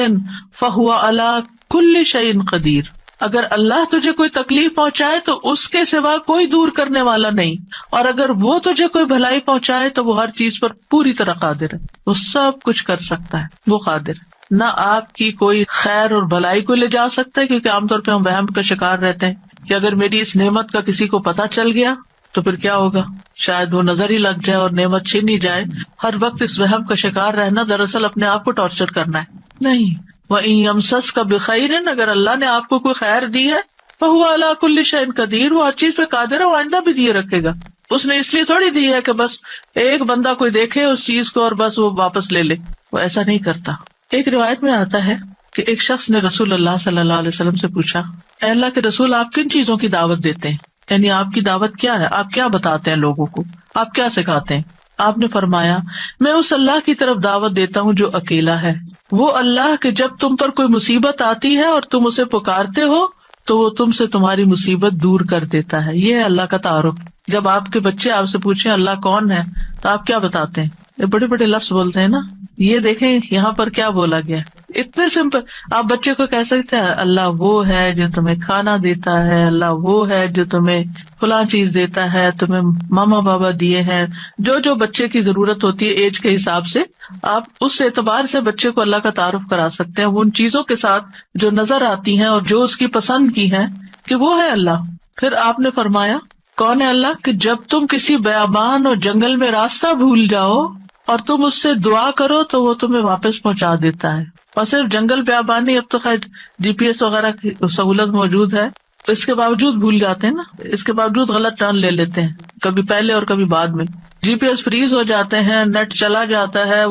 S1: فَهُوَ عَلَى كُلِّ شَيْءٍ قَدِيرٌ، اگر اللہ تجھے کوئی تکلیف پہنچائے تو اس کے سوا کوئی دور کرنے والا نہیں، اور اگر وہ تجھے کوئی بھلائی پہنچائے تو وہ ہر چیز پر پوری طرح قادر ہے. وہ سب کچھ کر سکتا ہے، وہ قادر ہے. نہ آپ کی کوئی خیر اور بھلائی کو لے جا سکتا ہے، کیونکہ عام طور پہ ہم وہم کا شکار رہتے ہیں کہ اگر میری اس نعمت کا کسی کو پتہ چل گیا تو پھر کیا ہوگا، شاید وہ نظر ہی لگ جائے اور نعمت چھین ہی جائے. ہر وقت اس وہم کا شکار رہنا دراصل اپنے آپ کو ٹارچر کرنا ہے. نہیں، وَإِن يَمْسَسْكَ بِخَيْرٍ، اگر اللہ نے آپ کو کوئی خیر دی ہے، فَهُوَ عَلَى كُلِّ شَيْءٍ قَدِيرٌ، وہ ہر چیز پہ قادر ہے، وہ آئندہ بھی دیے رکھے گا. اس نے اس لیے تھوڑی دی ہے کہ بس ایک بندہ کوئی دیکھے اس چیز کو اور بس وہ واپس لے لے، وہ ایسا نہیں کرتا. ایک روایت میں آتا ہے کہ ایک شخص نے رسول اللہ صلی اللہ علیہ وسلم سے پوچھا، اے اللہ کے رسول، آپ کن چیزوں کی دعوت دیتے ہیں؟ یعنی آپ کی دعوت کیا ہے، آپ کیا بتاتے ہیں لوگوں کو، آپ کیا سکھاتے ہیں؟ آپ نے فرمایا میں اس اللہ کی طرف دعوت دیتا ہوں جو اکیلا ہے، وہ اللہ کہ جب تم پر کوئی مصیبت آتی ہے اور تم اسے پکارتے ہو تو وہ تم سے تمہاری مصیبت دور کر دیتا ہے. یہ ہے اللہ کا تعارف. جب آپ کے بچے آپ سے پوچھیں اللہ کون ہے تو آپ کیا بتاتے ہیں؟ یہ بڑے بڑے لفظ بولتے ہیں نا. یہ دیکھیں یہاں پر کیا بولا گیا، اتنے سمپل. آپ بچے کو کہہ سکتے ہیں اللہ وہ ہے جو تمہیں کھانا دیتا ہے، اللہ وہ ہے جو تمہیں فلاں چیز دیتا ہے، تمہیں ماما بابا دیے ہیں. جو جو بچے کی ضرورت ہوتی ہے ایج کے حساب سے آپ اس اعتبار سے بچے کو اللہ کا تعارف کرا سکتے ہیں، وہ ان چیزوں کے ساتھ جو نظر آتی ہیں اور جو اس کی پسند کی ہیں کہ وہ ہے اللہ. پھر آپ نے فرمایا کون ہے اللہ کہ جب تم کسی بیابان اور جنگل میں راستہ بھول جاؤ اور تم اس سے دعا کرو تو وہ تمہیں واپس پہنچا دیتا ہے. اور صرف جنگل بیابان نہیں، اب تو خیر GPS وغیرہ کی سہولت موجود ہے، اس کے باوجود بھول جاتے ہیں نا، اس کے باوجود غلط ٹرن لے لیتے ہیں، کبھی پہلے اور کبھی بعد میں. GPS فریز ہو جاتے ہیں، نیٹ چلا جاتا ہے،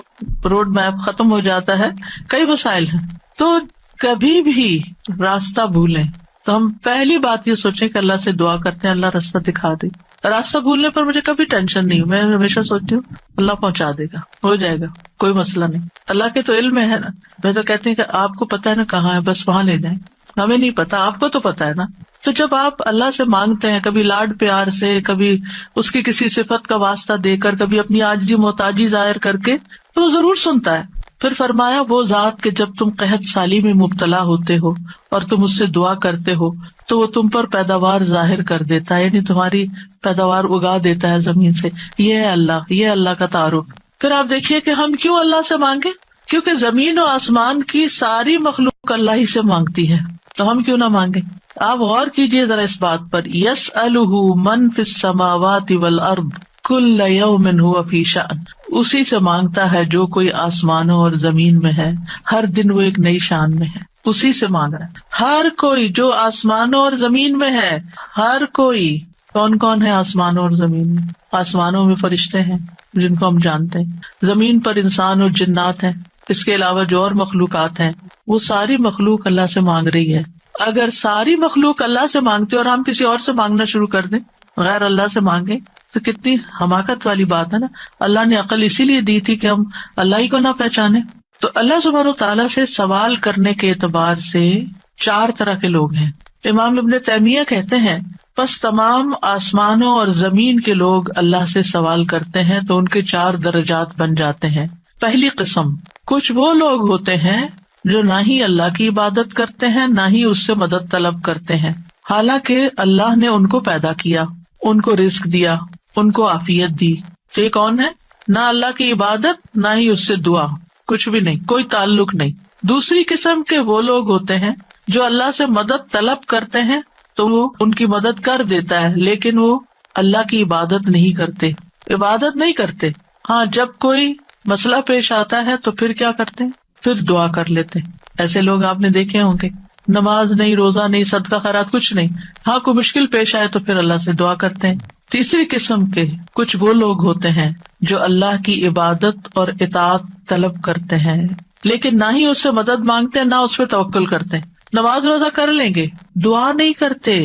S1: روڈ میپ ختم ہو جاتا ہے، کئی مسائل ہیں. تو کبھی بھی راستہ بھولیں تو ہم پہلی بات یہ سوچیں کہ اللہ سے دعا کرتے ہیں اللہ راستہ دکھا دے. راستہ بھولنے پر مجھے کبھی ٹینشن نہیں، میں ہمیشہ سوچتی ہوں اللہ پہنچا دے گا، ہو جائے گا، کوئی مسئلہ نہیں. اللہ کے تو علم میں ہے نا. میں تو کہتی ہوں کہ آپ کو پتا ہے نا کہاں ہے، بس وہاں لے جائیں. ہمیں نہیں پتا، آپ کو تو پتا ہے نا. تو جب آپ اللہ سے مانگتے ہیں کبھی لاڈ پیار سے، کبھی اس کی کسی صفت کا واسطہ دے کر، کبھی اپنی عاجزی محتاجی ظاہر کر کے، تو وہ ضرور سنتا ہے. پھر فرمایا وہ ذات کہ جب تم قحط سالی میں مبتلا ہوتے ہو اور تم اس سے دعا کرتے ہو تو وہ تم پر پیداوار ظاہر کر دیتا ہے، یعنی تمہاری پیداوار اگا دیتا ہے زمین سے. یہ ہے اللہ، یہ اللہ کا تعارف. پھر آپ دیکھیے کہ ہم کیوں اللہ سے مانگے، کیونکہ زمین و آسمان کی ساری مخلوق اللہ ہی سے مانگتی ہے، تو ہم کیوں نہ مانگے. آپ غور کیجئے ذرا اس بات پر، یسألہ من فی السماوات والارض کل یوم ھو فی شأن. اسی سے مانگتا ہے جو کوئی آسمانوں اور زمین میں ہے، ہر دن وہ ایک نئی شان میں ہے. اسی سے مانگ رہا ہے ہر کوئی جو آسمانوں اور زمین میں ہے، ہر کوئی. کون کون ہے آسمانوں اور زمین میں؟ آسمانوں میں فرشتے ہیں جن کو ہم جانتے ہیں، زمین پر انسان اور جنات ہیں، اس کے علاوہ جو اور مخلوقات ہیں، وہ ساری مخلوق اللہ سے مانگ رہی ہے. اگر ساری مخلوق اللہ سے مانگتے اور ہم کسی اور سے مانگنا شروع کر دیں، غیر اللہ سے مانگیں، تو کتنی حماقت والی بات ہے نا. اللہ نے عقل اسی لیے دی تھی کہ ہم اللہ ہی کو نہ پہچانے. تو اللہ سبحانہ تعالیٰ سے سوال کرنے کے اعتبار سے 4 طرح کے لوگ ہیں. امام ابن تیمیہ کہتے ہیں پس تمام آسمانوں اور زمین کے لوگ اللہ سے سوال کرتے ہیں تو ان کے 4 درجات بن جاتے ہیں. پہلی قسم، کچھ وہ لوگ ہوتے ہیں جو نہ ہی اللہ کی عبادت کرتے ہیں نہ ہی اس سے مدد طلب کرتے ہیں، حالانکہ اللہ نے ان کو پیدا کیا، ان کو رزق دیا، ان کو عافیت دی. تو یہ کون ہے؟ نہ اللہ کی عبادت نہ ہی اس سے دعا، کچھ بھی نہیں، کوئی تعلق نہیں. دوسری قسم کے وہ لوگ ہوتے ہیں جو اللہ سے مدد طلب کرتے ہیں تو وہ ان کی مدد کر دیتا ہے، لیکن وہ اللہ کی عبادت نہیں کرتے. عبادت نہیں کرتے، ہاں جب کوئی مسئلہ پیش آتا ہے تو پھر کیا کرتے ہیں؟ پھر دعا کر لیتے. ایسے لوگ آپ نے دیکھے ہوں گے، نماز نہیں، روزہ نہیں، صدقہ خیرات کچھ نہیں، ہاں کوئی مشکل پیش آئے تو پھر اللہ سے دعا کرتے ہیں. تیسری قسم کے کچھ وہ لوگ ہوتے ہیں جو اللہ کی عبادت اور اطاعت طلب کرتے ہیں لیکن نہ ہی اس سے مدد مانگتے ہیں نہ اس پہ توکل کرتے ہیں. نماز روزہ کر لیں گے، دعا نہیں کرتے،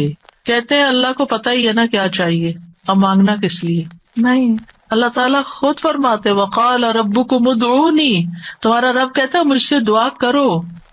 S1: کہتے ہیں اللہ کو پتہ ہی ہے نا کیا چاہیے، اب مانگنا کس لیے. نہیں، اللہ تعالیٰ خود فرماتے وقال ربکم ادعونی، تمہارا رب کہتا ہے مجھ سے دعا کرو،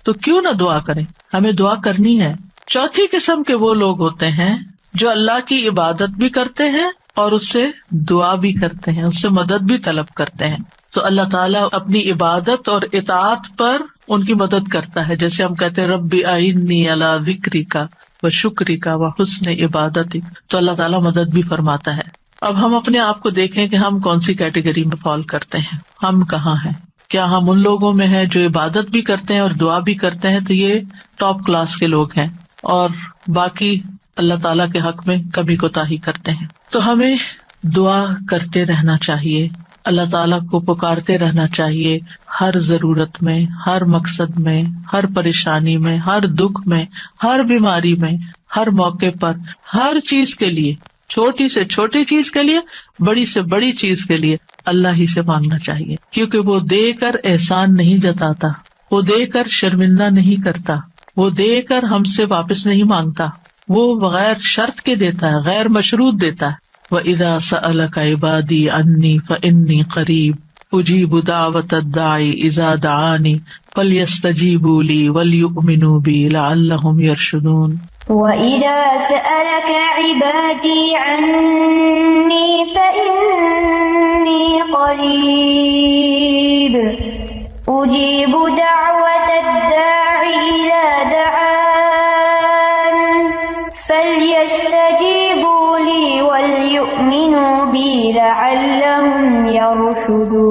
S1: تو کیوں نہ دعا کریں، ہمیں دعا کرنی ہے. چوتھی قسم کے وہ لوگ ہوتے ہیں جو اللہ کی عبادت بھی کرتے ہیں اور اس سے دعا بھی کرتے ہیں، اس سے مدد بھی طلب کرتے ہیں. تو اللہ تعالیٰ اپنی عبادت اور اطاعت پر ان کی مدد کرتا ہے. جیسے ہم کہتے ہیں رب اعنی علی ذکرک و شکرک و حسن عبادتک، تو اللہ تعالیٰ مدد بھی فرماتا ہے. اب ہم اپنے آپ کو دیکھیں کہ ہم کون سی کیٹیگری میں فال کرتے ہیں، ہم کہاں ہیں. کیا ہم ان لوگوں میں ہیں جو عبادت بھی کرتے ہیں اور دعا بھی کرتے ہیں، تو یہ ٹاپ کلاس کے لوگ ہیں، اور باقی اللہ تعالیٰ کے حق میں کبھی کوتاہی کرتے ہیں. تو ہمیں دعا کرتے رہنا چاہیے، اللہ تعالیٰ کو پکارتے رہنا چاہیے، ہر ضرورت میں، ہر مقصد میں، ہر پریشانی میں، ہر دکھ میں، ہر بیماری میں، ہر موقع پر، ہر چیز کے لیے، چھوٹی سے چھوٹی چیز کے لیے، بڑی سے بڑی چیز کے لیے اللہ ہی سے مانگنا چاہیے. کیونکہ وہ دے کر احسان نہیں جتاتا، وہ دے کر شرمندہ نہیں کرتا، وہ دے کر ہم سے واپس نہیں مانگتا، وہ بغیر شرط کے دیتا ہے، غیر مشروط دیتا ہے. وَإِذَا سَأَلَكَ عِبَادِي عَنِّي فَإِنِّي قَرِيبٌ أُجِيبُ دَعْوَةَ الدَّاعِ إِذَا دَعَانِ فَلْيَسْتَجِيبُوا لِي وَلْيُؤْمِنُوا بِي لَعَلَّهُمْ يَرْشُدُونَ.
S2: وَإِذَا سَأَلَكَ عِبَادِي عَنِّي فَإِنِّي قَرِيبٌ أُجِيبُ دَعْوَةَ الدَّاعِ إِذَا دَعَانِ فَلْيَسْتَجِيبُوا لِي وَلْيُؤْمِنُوا بِي لَعَلَّهُمْ يَرْشُدُونَ.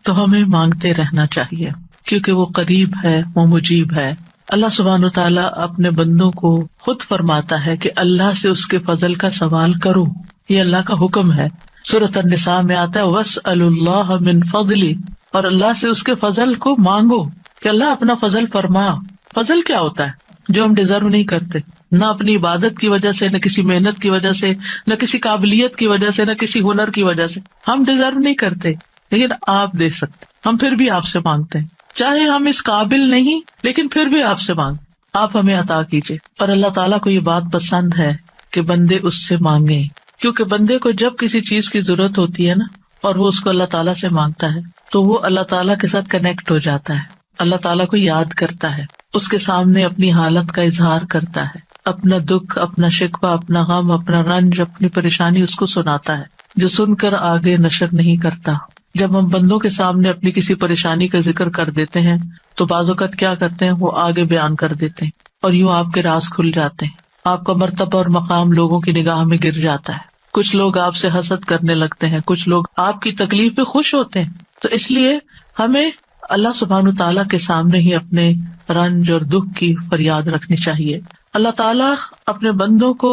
S1: تو ہمیں مانگتے رہنا چاہیے کیونکہ وہ قریب ہے، وہ مجیب ہے. اللہ سبحانہ تعالیٰ اپنے بندوں کو خود فرماتا ہے کہ اللہ سے اس کے فضل کا سوال کرو، یہ اللہ کا حکم ہے. سورۃ النساء میں آتا ہے وَاسْأَلُوا اللَّهَ مِن فَضْلِهِ، اور اللہ سے اس کے فضل کو مانگو کہ اللہ اپنا فضل فرما. فضل کیا ہوتا ہے؟ جو ہم ڈیزرو نہیں کرتے، نہ اپنی عبادت کی وجہ سے، نہ کسی محنت کی وجہ سے، نہ کسی قابلیت کی وجہ سے، نہ کسی ہنر کی وجہ سے. ہم ڈیزرو نہیں کرتے لیکن آپ دے سکتے. ہم پھر بھی آپ سے مانگتے ہیں، چاہے ہم اس قابل نہیں لیکن پھر بھی آپ سے مانگ، آپ ہمیں عطا کیجیے. اور اللہ تعالیٰ کو یہ بات پسند ہے کہ بندے اس سے مانگیں، کیونکہ بندے کو جب کسی چیز کی ضرورت ہوتی ہے نا اور وہ اس کو اللہ تعالیٰ سے مانگتا ہے تو وہ اللہ تعالیٰ کے ساتھ کنیکٹ ہو جاتا ہے، اللہ تعالیٰ کو یاد کرتا ہے، اس کے سامنے اپنی حالت کا اظہار کرتا ہے، اپنا دکھ، اپنا شکوہ، اپنا غم، اپنا رنج، اپنی پریشانی اس کو سناتا ہے، جو سن کر آگے نشر نہیں کرتا. جب ہم بندوں کے سامنے اپنی کسی پریشانی کا ذکر کر دیتے ہیں تو بعض اوقات کیا کرتے ہیں، وہ آگے بیان کر دیتے ہیں اور یوں آپ کے راز کھل جاتے ہیں، آپ کا مرتبہ اور مقام لوگوں کی نگاہ میں گر جاتا ہے. کچھ لوگ آپ سے حسد کرنے لگتے ہیں، کچھ لوگ آپ کی تکلیف پہ خوش ہوتے ہیں. تو اس لیے ہمیں اللہ سبحانہ تعالیٰ کے سامنے ہی اپنے رنج اور دکھ کی فریاد رکھنی چاہیے. اللہ تعالیٰ اپنے بندوں کو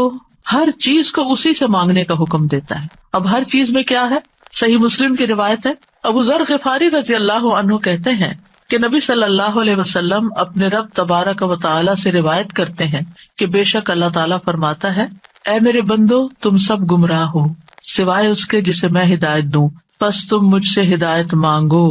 S1: ہر چیز کو اسی سے مانگنے کا حکم دیتا ہے. اب ہر چیز میں کیا ہے؟ صحیح مسلم کی روایت ہے، ابو ذر غفاری رضی اللہ عنہ کہتے ہیں کہ نبی صلی اللہ علیہ وسلم اپنے رب تبارک و تعالیٰ سے روایت کرتے ہیں کہ بے شک اللہ تعالیٰ فرماتا ہے، اے میرے بندو تم سب گمراہ ہو سوائے اس کے جسے میں ہدایت دوں، پس تم مجھ سے ہدایت مانگو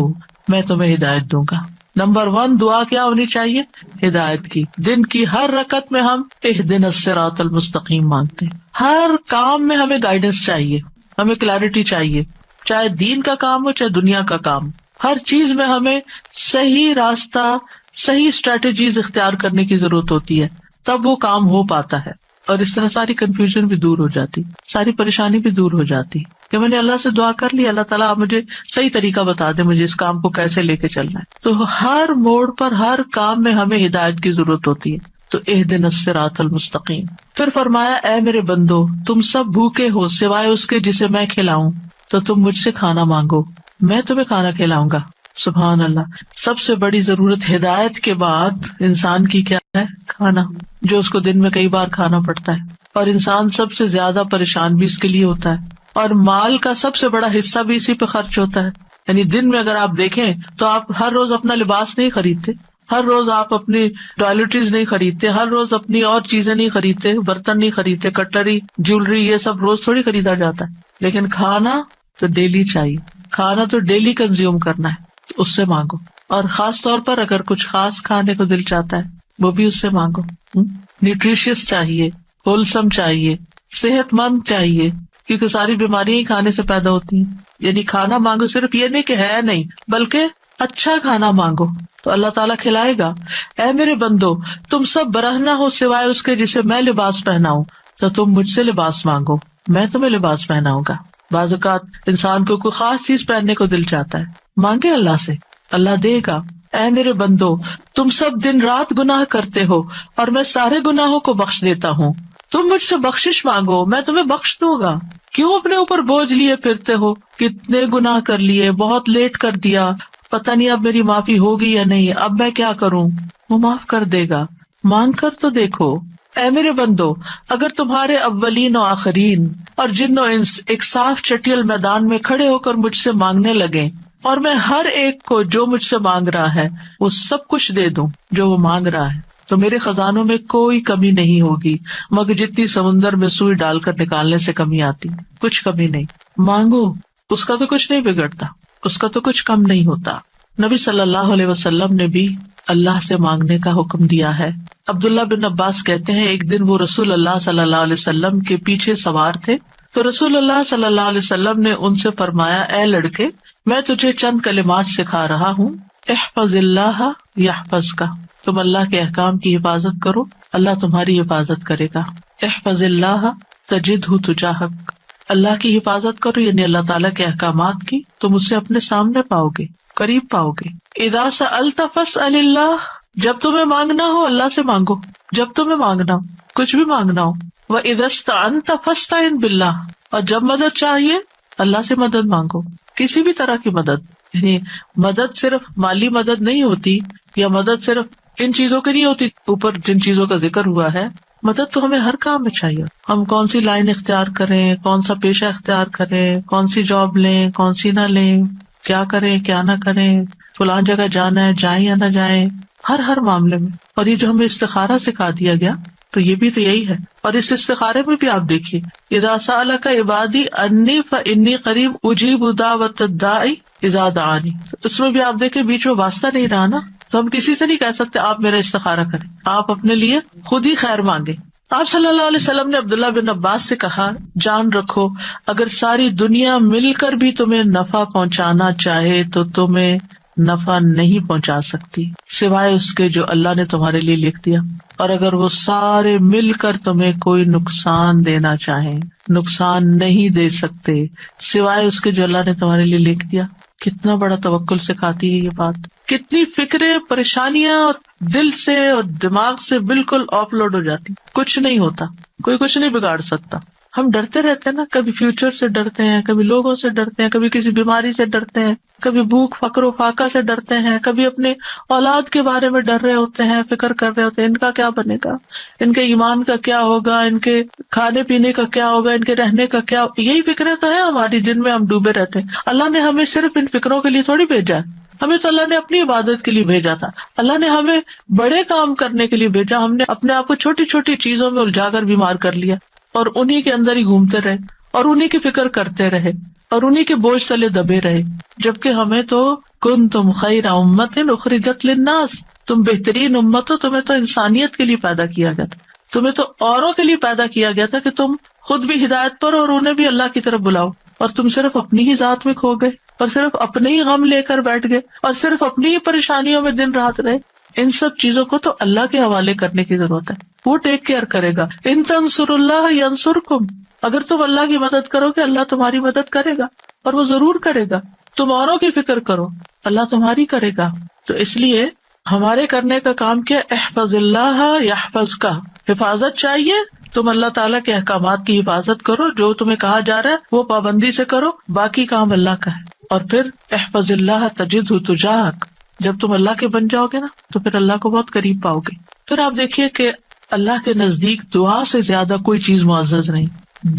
S1: میں تمہیں ہدایت دوں گا. نمبر 1 دعا کیا ہونی چاہیے؟ ہدایت کی. دن کی ہر رکعت میں ہم اہدنا الصراط المستقیم مانگتے ہیں. ہر کام میں ہمیں گائیڈنس چاہیے، ہمیں کلیرٹی چاہیے، چاہے دین کا کام ہو چاہے دنیا کا کام. ہر چیز میں ہمیں صحیح راستہ، صحیح اسٹریٹجیز اختیار کرنے کی ضرورت ہوتی ہے، تب وہ کام ہو پاتا ہے. اور اس طرح ساری کنفیوژن بھی دور ہو جاتی، ساری پریشانی بھی دور ہو جاتی کہ میں نے اللہ سے دعا کر لی، اللہ تعالیٰ آپ مجھے صحیح طریقہ بتا دے، مجھے اس کام کو کیسے لے کے چلنا ہے. تو ہر موڑ پر، ہر کام میں ہمیں ہدایت کی ضرورت ہوتی ہے. تو اہدنا الصراط المستقیم. پھر فرمایا، اے میرے بندو تم سب بھوکے ہو سوائے اس کے جسے میں کھلاؤں، تو تم مجھ سے کھانا مانگو میں تمہیں کھانا کھلاؤں گا. سبحان اللہ. سب سے بڑی ضرورت ہدایت کے بعد انسان کی کیا ہے؟ کھانا، جو اس کو دن میں کئی بار کھانا پڑتا ہے. اور انسان سب سے زیادہ پریشان بھی اس کے لیے ہوتا ہے، اور مال کا سب سے بڑا حصہ بھی اسی پہ خرچ ہوتا ہے. یعنی دن میں اگر آپ دیکھیں تو آپ ہر روز اپنا لباس نہیں خریدتے، ہر روز آپ اپنی ٹوائلٹریز نہیں خریدتے، ہر روز اپنی اور چیزیں نہیں خریدتے، برتن نہیں خریدتے، کٹلری، جیولری، یہ سب روز تھوڑی خریدا جاتا ہے. لیکن کھانا تو ڈیلی چاہیے، کھانا تو ڈیلی کنزیوم کرنا ہے، اس سے مانگو. اور خاص طور پر اگر کچھ خاص کھانے کو دل چاہتا ہے وہ بھی اس سے مانگو. نیوٹریشیس چاہیے، ہولسم چاہیے، صحت مند چاہیے، کیونکہ ساری بیماریاں ہی کھانے سے پیدا ہوتی ہیں. یعنی کھانا مانگو صرف یہ نہیں کہ ہے نہیں، بلکہ اچھا کھانا مانگو تو اللہ تعالیٰ کھلائے گا. اے میرے بندو تم سب برہنہ ہو سوائے اس کے جسے میں لباس پہناؤں، تو تم مجھ سے لباس مانگو میں تمہیں لباس پہناؤں گا. بعض اوقات انسان کو کوئی خاص چیز پہننے کو دل چاہتا ہے، مانگے اللہ سے، اللہ دے گا. اے میرے بندو تم سب دن رات گناہ کرتے ہو اور میں سارے گناہوں کو بخش دیتا ہوں، تم مجھ سے بخشش مانگو میں تمہیں بخش دوں گا. کیوں اپنے اوپر بوجھ لیے پھرتے ہو؟ کتنے گناہ کر لیے، بہت لیٹ کر دیا، پتہ نہیں اب میری معافی ہوگی یا نہیں، اب میں کیا کروں؟ وہ معاف کر دے گا، مانگ کر تو دیکھو. اے میرے بندو اگر تمہارے اولین و آخرین اور جن و انس ایک صاف چٹیل میدان میں کھڑے ہو کر مجھ سے مانگنے لگے اور میں ہر ایک کو جو مجھ سے مانگ رہا ہے وہ سب کچھ دے دوں جو وہ مانگ رہا ہے، تو میرے خزانوں میں کوئی کمی نہیں ہوگی مگر جتنی سمندر میں سوئی ڈال کر نکالنے سے کمی آتی، کچھ کمی نہیں. مانگو، اس کا تو کچھ نہیں بگڑتا، اس کا تو کچھ کم نہیں ہوتا. نبی صلی اللہ علیہ وسلم نے بھی اللہ سے مانگنے کا حکم دیا ہے۔ عبداللہ بن عباس کہتے ہیں ایک دن وہ رسول اللہ صلی اللہ علیہ وسلم کے پیچھے سوار تھے تو رسول اللہ صلی اللہ علیہ وسلم نے ان سے فرمایا، اے لڑکے، میں تجھے چند کلمات سکھا رہا ہوں، احفظ اللہ یحفظک، تم اللہ کے احکام کی حفاظت کرو، اللہ تمہاری حفاظت کرے گا۔ احفظ اللہ تجدہ تجاہک، اللہ کی حفاظت کرو یعنی اللہ تعالیٰ کے احکامات کی، تم اسے اپنے سامنے پاؤ گے، قریب پاؤ گے۔ اذا سألت فاسأل اللہ، جب تمہیں مانگنا ہو اللہ سے مانگو، جب تمہیں مانگنا ہو، کچھ بھی مانگنا ہو۔ وَإِذَا اسْتَعَنْتَ فَاسْتَعِنْ بِاللَّهِ، اور جب مدد چاہیے اللہ سے مدد مانگو، کسی بھی طرح کی مدد، یعنی مدد صرف مالی مدد نہیں ہوتی، یا مدد صرف ان چیزوں کی نہیں ہوتی اوپر جن چیزوں کا ذکر ہوا ہے، مدد تو ہمیں ہر کام میں چاہیے۔ ہم کون سی لائن اختیار کریں، کون سا پیشہ اختیار کریں، کون سی جاب لیں، کون سی نہ لیں، کیا کریں کیا نہ کریں، فلاں جگہ جانا ہے جائیں یا نہ جائیں، ہر معاملے میں۔ اور یہ جو ہمیں استخارہ سکھا دیا گیا تو یہ بھی تو یہی ہے۔ اور اس استخارے میں بھی آپ دیکھیے، اذا سألک عبادی انی فانی قریب اجیب دعوت الداعی اذا دعانی، اس میں بھی آپ دیکھیں بیچ میں واسطہ نہیں رہا نا، تو ہم کسی سے نہیں کہہ سکتے آپ میرا استخارہ کریں، آپ اپنے لیے خود ہی خیر مانگے۔ آپ صلی اللہ علیہ وسلم نے عبداللہ بن عباس سے کہا، جان رکھو اگر ساری دنیا مل کر بھی تمہیں نفع پہنچانا چاہے تو تمہیں نفع نہیں پہنچا سکتی سوائے اس کے جو اللہ نے تمہارے لیے لکھ دیا، اور اگر وہ سارے مل کر تمہیں کوئی نقصان دینا چاہیں نقصان نہیں دے سکتے سوائے اس کے جو اللہ نے تمہارے لیے لکھ دیا۔ کتنا بڑا توکل سکھاتی ہے یہ بات، کتنی فکریں پریشانیاں اور دل سے اور دماغ سے بالکل آف لوڈ ہو جاتی، کچھ نہیں ہوتا، کوئی کچھ نہیں بگاڑ سکتا۔ ہم ڈرتے رہتے ہیں نا، کبھی فیوچر سے ڈرتے ہیں، کبھی لوگوں سے ڈرتے ہیں، کبھی کسی بیماری سے ڈرتے ہیں، کبھی بھوک فقر و فاقہ سے ڈرتے ہیں، کبھی اپنے اولاد کے بارے میں ڈر رہے ہوتے ہیں، فکر کر رہے ہوتے ہیں ان کا کیا بنے گا، ان کے ایمان کا کیا ہوگا، ان کے کھانے پینے کا کیا ہوگا، ان کے رہنے کا کیا، یہی فکریں تو ہیں ہماری جن میں ہم ڈوبے رہتے ہیں۔ اللہ نے ہمیں صرف ان فکروں کے لیے تھوڑی بھیجا ہے، ہمیں تو اللہ نے اپنی عبادت کے لیے بھیجا تھا، اللہ نے ہمیں بڑے کام کرنے کے لیے بھیجا، ہم نے اپنے آپ کو چھوٹی چھوٹی چیزوں میں الجھا کر بیمار کر لیا اور انہی کے اندر ہی گھومتے رہے اور انہی کی فکر کرتے رہے اور انہی کے بوجھ تلے دبے رہے، جبکہ ہمیں تو کنتم خیر امۃ اخرجت للناس، تم بہترین امت ہو، تمہیں تو انسانیت کے لیے پیدا کیا گیا تھا، تمہیں تو اوروں کے لیے پیدا کیا گیا تھا کہ تم خود بھی ہدایت پر اور انہیں بھی اللہ کی طرف بلاؤ، اور تم صرف اپنی ہی ذات میں کھو گئے اور صرف اپنے ہی غم لے کر بیٹھ گئے اور صرف اپنی ہی پریشانیوں میں دن رات رہے۔ ان سب چیزوں کو تو اللہ کے حوالے کرنے کی ضرورت ہے، وہ ٹیک کیئر کرے گا۔ ان تنصروا اللہ ینصرکم، اگر تم اللہ کی مدد کرو گے اللہ تمہاری مدد کرے گا، اور وہ ضرور کرے گا۔ تم اوروں کی فکر کرو اللہ تمہاری کرے گا۔ تو اس لیے ہمارے کرنے کا کام کیا، احفظ اللہ یحفظک، حفاظت چاہیے، تم اللہ تعالیٰ کے احکامات کی حفاظت کرو، جو تمہیں کہا جا رہا ہے وہ پابندی سے کرو، باقی کام اللہ کا ہے۔ اور پھر احفظ اللہ تجدہ تجاہک، جب تم اللہ کے بن جاؤ گے نا تو پھر اللہ کو بہت قریب پاؤ گے۔ پھر آپ دیکھیے کہ اللہ کے نزدیک دعا سے زیادہ کوئی چیز معزز نہیں۔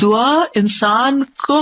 S1: دعا انسان کو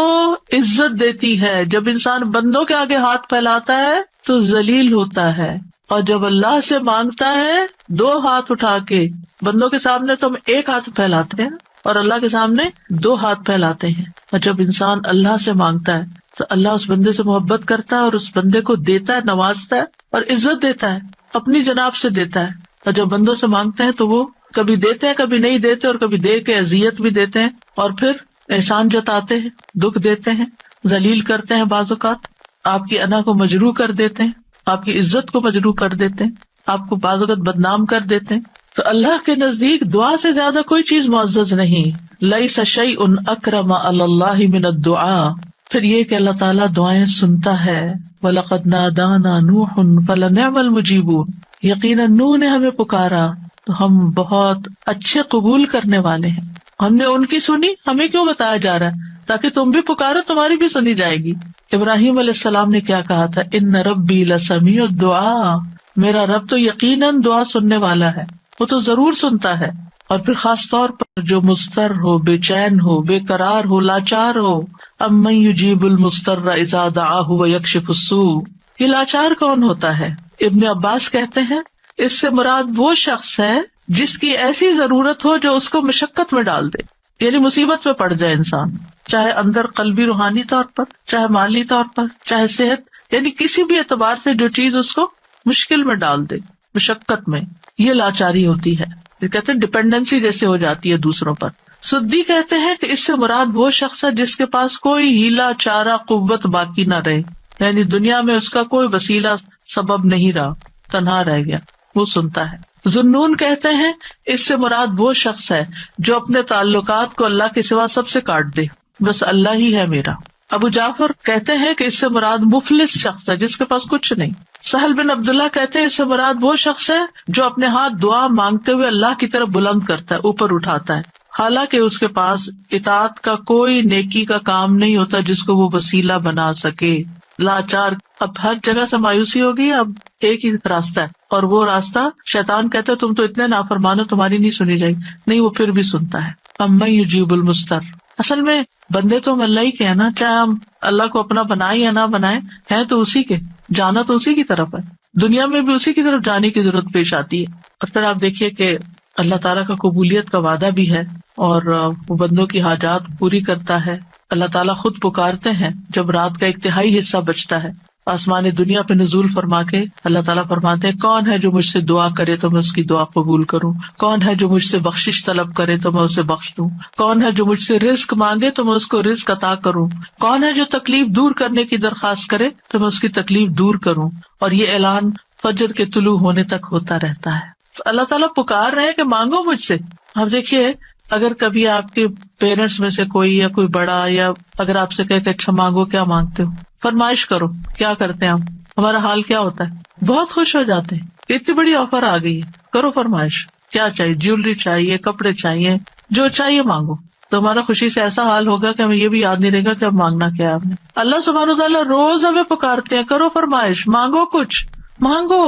S1: عزت دیتی ہے، جب انسان بندوں کے آگے ہاتھ پھیلاتا ہے تو ذلیل ہوتا ہے، اور جب اللہ سے مانگتا ہے دو ہاتھ اٹھا کے، بندوں کے سامنے تو ہم ایک ہاتھ پھیلاتے ہیں اور اللہ کے سامنے دو ہاتھ پھیلاتے ہیں، اور جب انسان اللہ سے مانگتا ہے تو اللہ اس بندے سے محبت کرتا ہے اور اس بندے کو دیتا ہے، نوازتا ہے اور عزت دیتا ہے، اپنی جناب سے دیتا ہے۔ اور جب بندوں سے مانگتے ہیں تو وہ کبھی دیتے ہیں کبھی نہیں دیتے، اور کبھی دے کے اذیت بھی دیتے ہیں، اور پھر احسان جتاتے ہیں، دکھ دیتے ہیں، ذلیل کرتے ہیں، بعض اوقات آپ کی انا کو مجروح کر دیتے ہیں، آپ کی عزت کو مجروح کر دیتے ہیں، آپ کو بعض اوقات بدنام کر دیتے ہیں۔ تو اللہ کے نزدیک دعا سے زیادہ کوئی چیز معزز نہیں۔ لیس شیء اکرم علی اللہ من الدعاء، پھر یہ کہ اللہ تعالیٰ دعائیں سنتا ہے۔ وَلَقَدْ نَادَانَا نُوحٌ فَلَنِعْمَ الْمُجِيبُونَ، یقیناً نوح نے ہمیں پکارا تو ہم بہت اچھے قبول کرنے والے ہیں۔ ہم نے ان کی سنی، ہمیں کیوں بتایا جا رہا ہے؟ تاکہ تم بھی پکارو، تمہاری بھی سنی جائے گی۔ ابراہیم علیہ السلام نے کیا کہا تھا، ان ربی لسمیع الدعاء، میرا رب تو یقیناً دعا سننے والا ہے، وہ تو ضرور سنتا ہے۔ اور پھر خاص طور پر جو مضطر ہو، بے چین ہو، بے قرار ہو، لاچار ہو، امن یجیب المضطر اذا دعاہ ویکشف السوء، یہ لاچار کون ہوتا ہے؟ ابن عباس کہتے ہیں اس سے مراد وہ شخص ہے جس کی ایسی ضرورت ہو جو اس کو مشقت میں ڈال دے، یعنی مصیبت میں پڑ جائے انسان، چاہے اندر قلبی روحانی طور پر، چاہے مالی طور پر، چاہے صحت، یعنی کسی بھی اعتبار سے جو چیز اس کو مشکل میں ڈال دے۔ مشقت میں، یہ لاچاری ہوتی ہے، یہ کہتے ہیں ڈپینڈنسی جیسے ہو جاتی ہے دوسروں پر۔ سدی کہتے ہیں کہ اس سے مراد وہ شخص ہے جس کے پاس کوئی ہیلا چارہ قوت باقی نہ رہے، یعنی دنیا میں اس کا کوئی وسیلہ سبب نہیں رہا، تنہا رہ گیا، وہ سنتا ہے۔ ذنون کہتے ہیں اس سے مراد وہ شخص ہے جو اپنے تعلقات کو اللہ کے سوا سب سے کاٹ دے، بس اللہ ہی ہے میرا۔ ابو جعفر کہتے ہیں کہ اس سے مراد مفلس شخص ہے جس کے پاس کچھ نہیں۔ سہل بن عبداللہ کہتے ہیں اس سے مراد وہ شخص ہے جو اپنے ہاتھ دعا مانگتے ہوئے اللہ کی طرف بلند کرتا ہے، اوپر اٹھاتا ہے، حالانکہ اس کے پاس اطاعت کا کوئی نیکی کا کام نہیں ہوتا جس کو وہ وسیلہ بنا سکے۔ لاچار، اب ہر جگہ سے مایوسی ہوگی، اب ایک ہی راستہ ہے، اور وہ راستہ شیطان کہتا ہے تم تو اتنے نافرمان ہو، تمہاری نہیں سنی جائے گی، نہیں، وہ پھر بھی سنتا ہے۔ اما یجیب المضطر، اصل میں بندے تو ہم اللہ ہی کے ہیں نا، چاہے ہم اللہ کو اپنا بنائیں یا نہ بنائیں، ہیں تو اسی کے، جانا تو اسی کی طرف ہے، دنیا میں بھی اسی کی طرف جانے کی ضرورت پیش آتی ہے۔ اور پھر آپ دیکھیے کہ اللہ تعالیٰ کا قبولیت کا وعدہ بھی ہے، اور وہ بندوں کی حاجات پوری کرتا ہے۔ اللہ تعالیٰ خود پکارتے ہیں جب رات کا ایک تہائی حصہ بچتا ہے، آسمان دنیا پہ نزول فرما کے اللہ تعالیٰ فرماتے ہیں کون ہے جو مجھ سے دعا کرے تو میں اس کی دعا قبول کروں، کون ہے جو مجھ سے بخشش طلب کرے تو میں اسے بخش دوں، کون ہے جو مجھ سے رزق مانگے تو میں اس کو رزق عطا کروں، کون ہے جو تکلیف دور کرنے کی درخواست کرے تو میں اس کی تکلیف دور کروں۔ اور یہ اعلان فجر کے طلوع ہونے تک ہوتا رہتا ہے۔ تو اللہ تعالیٰ پکار رہے ہیں کہ مانگو مجھ سے۔ اب دیکھیے اگر کبھی آپ کے پیرنٹس میں سے کوئی یا کوئی بڑا یا اگر آپ سے کہے کہ اچھا مانگو، کیا مانگتے ہو، فرمائش کرو، کیا کرتے ہیں ہمارا حال کیا ہوتا ہے؟ بہت خوش ہو جاتے ہیں، اتنی بڑی آفر آ گئی ہے، کرو فرمائش، کیا چاہیے، جیولری چاہیے، کپڑے چاہیے، جو چاہیے مانگو۔ تو ہمارا خوشی سے ایسا حال ہوگا کہ ہمیں یہ بھی یاد نہیں رہے گا کہ اب مانگنا کیا ہے آپ نے۔ اللہ سبحانہ وتعالیٰ روز ہمیں پکارتے ہیں کرو فرمائش، مانگو، کچھ مانگو،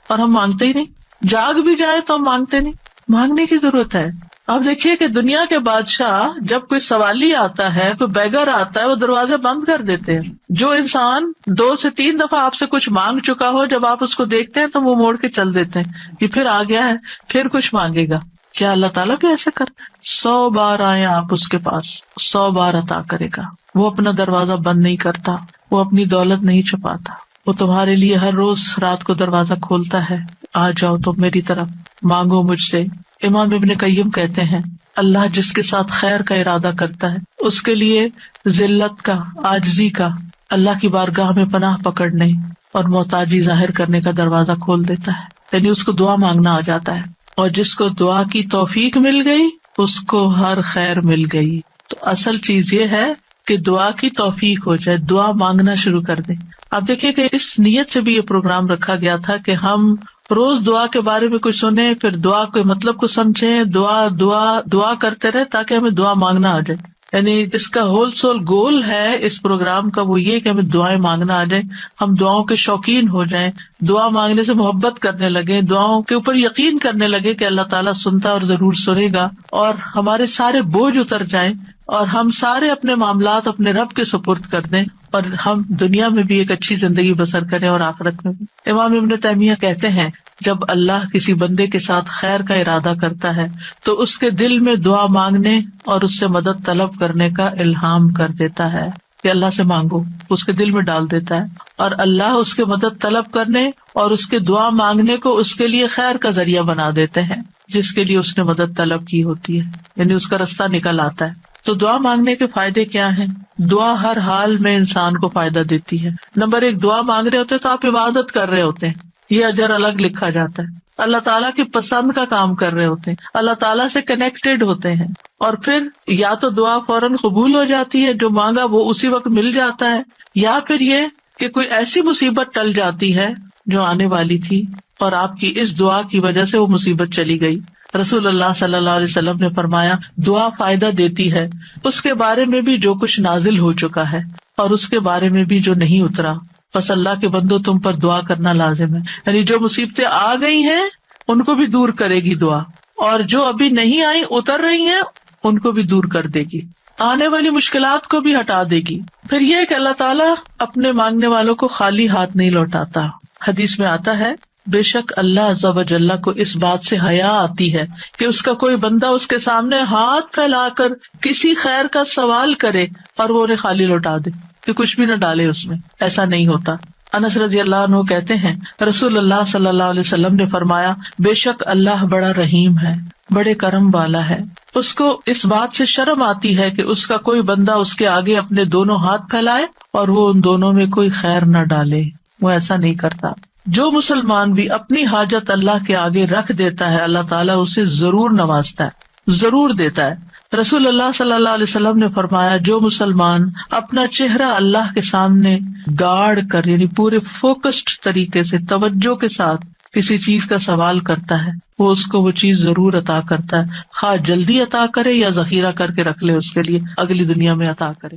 S1: اور ہم مانگتے ہی نہیں۔ جاگ بھی جائے تو ہم مانگتے نہیں، مانگنے کی ضرورت ہے۔ آپ دیکھیے کہ دنیا کے بادشاہ جب کوئی سوالی آتا ہے، کوئی بیگر آتا ہے، وہ دروازے بند کر دیتے ہیں۔ جو انسان 2 سے 3 دفعہ آپ سے کچھ مانگ چکا ہو، جب آپ اس کو دیکھتے ہیں تو وہ موڑ کے چل دیتے ہیں، یہ پھر آ گیا ہے، پھر کچھ مانگے گا۔ کیا اللہ تعالیٰ بھی ایسا کرتا ہے؟ 100 بار آئے آپ اس کے پاس، 100 بار عطا کرے گا۔ وہ اپنا دروازہ بند نہیں کرتا، وہ اپنی دولت نہیں چھپاتا، وہ تمہارے لیے ہر روز رات کو دروازہ کھولتا ہے، آ جاؤ تم میری طرف، مانگو مجھ سے۔ امام ابن قیم کہتے ہیں اللہ جس کے ساتھ خیر کا ارادہ کرتا ہے اس کے لیے ذلت کا، عاجزی کا، اللہ کی بارگاہ میں پناہ پکڑنے اور محتاجی ظاہر کرنے کا دروازہ کھول دیتا ہے، یعنی اس کو دعا مانگنا آ جاتا ہے، اور جس کو دعا کی توفیق مل گئی اس کو ہر خیر مل گئی۔ تو اصل چیز یہ ہے کہ دعا کی توفیق ہو جائے، دعا مانگنا شروع کر دیں۔ آپ دیکھیں کہ اس نیت سے بھی یہ پروگرام رکھا گیا تھا کہ ہم روز دعا کے بارے میں کچھ سنیں، پھر دعا کے مطلب کو سمجھیں، دعا کرتے رہے تاکہ ہمیں دعا مانگنا آ جائے۔ یعنی اس کا ہول سول گول ہے اس پروگرام کا وہ یہ کہ ہمیں دعائیں مانگنا آ جائے، ہم دعاؤں کے شوقین ہو جائیں، دعا مانگنے سے محبت کرنے لگے، دعاؤں کے اوپر یقین کرنے لگے کہ اللہ تعالیٰ سنتا اور ضرور سنے گا، اور ہمارے سارے بوجھ اتر جائیں اور ہم سارے اپنے معاملات اپنے رب کے سپرد کر دیں، اور ہم دنیا میں بھی ایک اچھی زندگی بسر کریں اور آخرت میں بھی۔ امام ابن تیمیہ کہتے ہیں جب اللہ کسی بندے کے ساتھ خیر کا ارادہ کرتا ہے تو اس کے دل میں دعا مانگنے اور اس سے مدد طلب کرنے کا الہام کر دیتا ہے کہ اللہ سے مانگو، اس کے دل میں ڈال دیتا ہے، اور اللہ اس کے مدد طلب کرنے اور اس کے دعا مانگنے کو اس کے لیے خیر کا ذریعہ بنا دیتے ہیں جس کے لیے اس نے مدد طلب کی ہوتی ہے، یعنی اس کا رستہ نکل آتا ہے۔ تو دعا مانگنے کے فائدے کیا ہیں؟ دعا ہر حال میں انسان کو فائدہ دیتی ہے۔ نمبر 1، دعا مانگ رہے ہوتے تو آپ عبادت کر رہے ہوتے ہیں، یہ اجر الگ لکھا جاتا ہے۔ اللہ تعالیٰ کی پسند کا کام کر رہے ہوتے ہیں، اللہ تعالیٰ سے کنیکٹڈ ہوتے ہیں، اور پھر یا تو دعا فوراً قبول ہو جاتی ہے، جو مانگا وہ اسی وقت مل جاتا ہے، یا پھر یہ کہ کوئی ایسی مصیبت ٹل جاتی ہے جو آنے والی تھی اور آپ کی اس دعا کی وجہ سے وہ مصیبت چلی گئی۔ رسول اللہ صلی اللہ علیہ وسلم نے فرمایا دعا فائدہ دیتی ہے اس کے بارے میں بھی جو کچھ نازل ہو چکا ہے اور اس کے بارے میں بھی جو نہیں اترا، بس اللہ کے بندو تم پر دعا کرنا لازم ہے، یعنی جو مصیبتیں آ گئی ہیں ان کو بھی دور کرے گی دعا، اور جو ابھی نہیں آئی اتر رہی ہیں ان کو بھی دور کر دے گی، آنے والی مشکلات کو بھی ہٹا دے گی۔ پھر یہ کہ اللہ تعالیٰ اپنے مانگنے والوں کو خالی ہاتھ نہیں لوٹاتا۔ حدیث میں آتا ہے بے شک اللہ عز و جل کو اس بات سے حیا آتی ہے کہ اس کا کوئی بندہ اس کے سامنے ہاتھ پھیلا کر کسی خیر کا سوال کرے اور وہ انہیں خالی لوٹا دے، کہ کچھ بھی نہ ڈالے اس میں، ایسا نہیں ہوتا۔ انس رضی اللہ عنہ کہتے ہیں رسول اللہ صلی اللہ علیہ وسلم نے فرمایا بے شک اللہ بڑا رحیم ہے، بڑے کرم والا ہے، اس کو اس بات سے شرم آتی ہے کہ اس کا کوئی بندہ اس کے آگے اپنے دونوں ہاتھ پھیلائے اور وہ ان دونوں میں کوئی خیر نہ ڈالے، وہ ایسا نہیں کرتا۔ جو مسلمان بھی اپنی حاجت اللہ کے آگے رکھ دیتا ہے اللہ تعالیٰ اسے ضرور نوازتا ہے، ضرور دیتا ہے۔ رسول اللہ صلی اللہ علیہ وسلم نے فرمایا جو مسلمان اپنا چہرہ اللہ کے سامنے گاڑ کر یعنی پورے فوکسڈ طریقے سے توجہ کے ساتھ کسی چیز کا سوال کرتا ہے وہ اس کو وہ چیز ضرور عطا کرتا ہے، خواہ جلدی عطا کرے یا ذخیرہ کر کے رکھ لے، اس کے لیے اگلی دنیا میں عطا کرے۔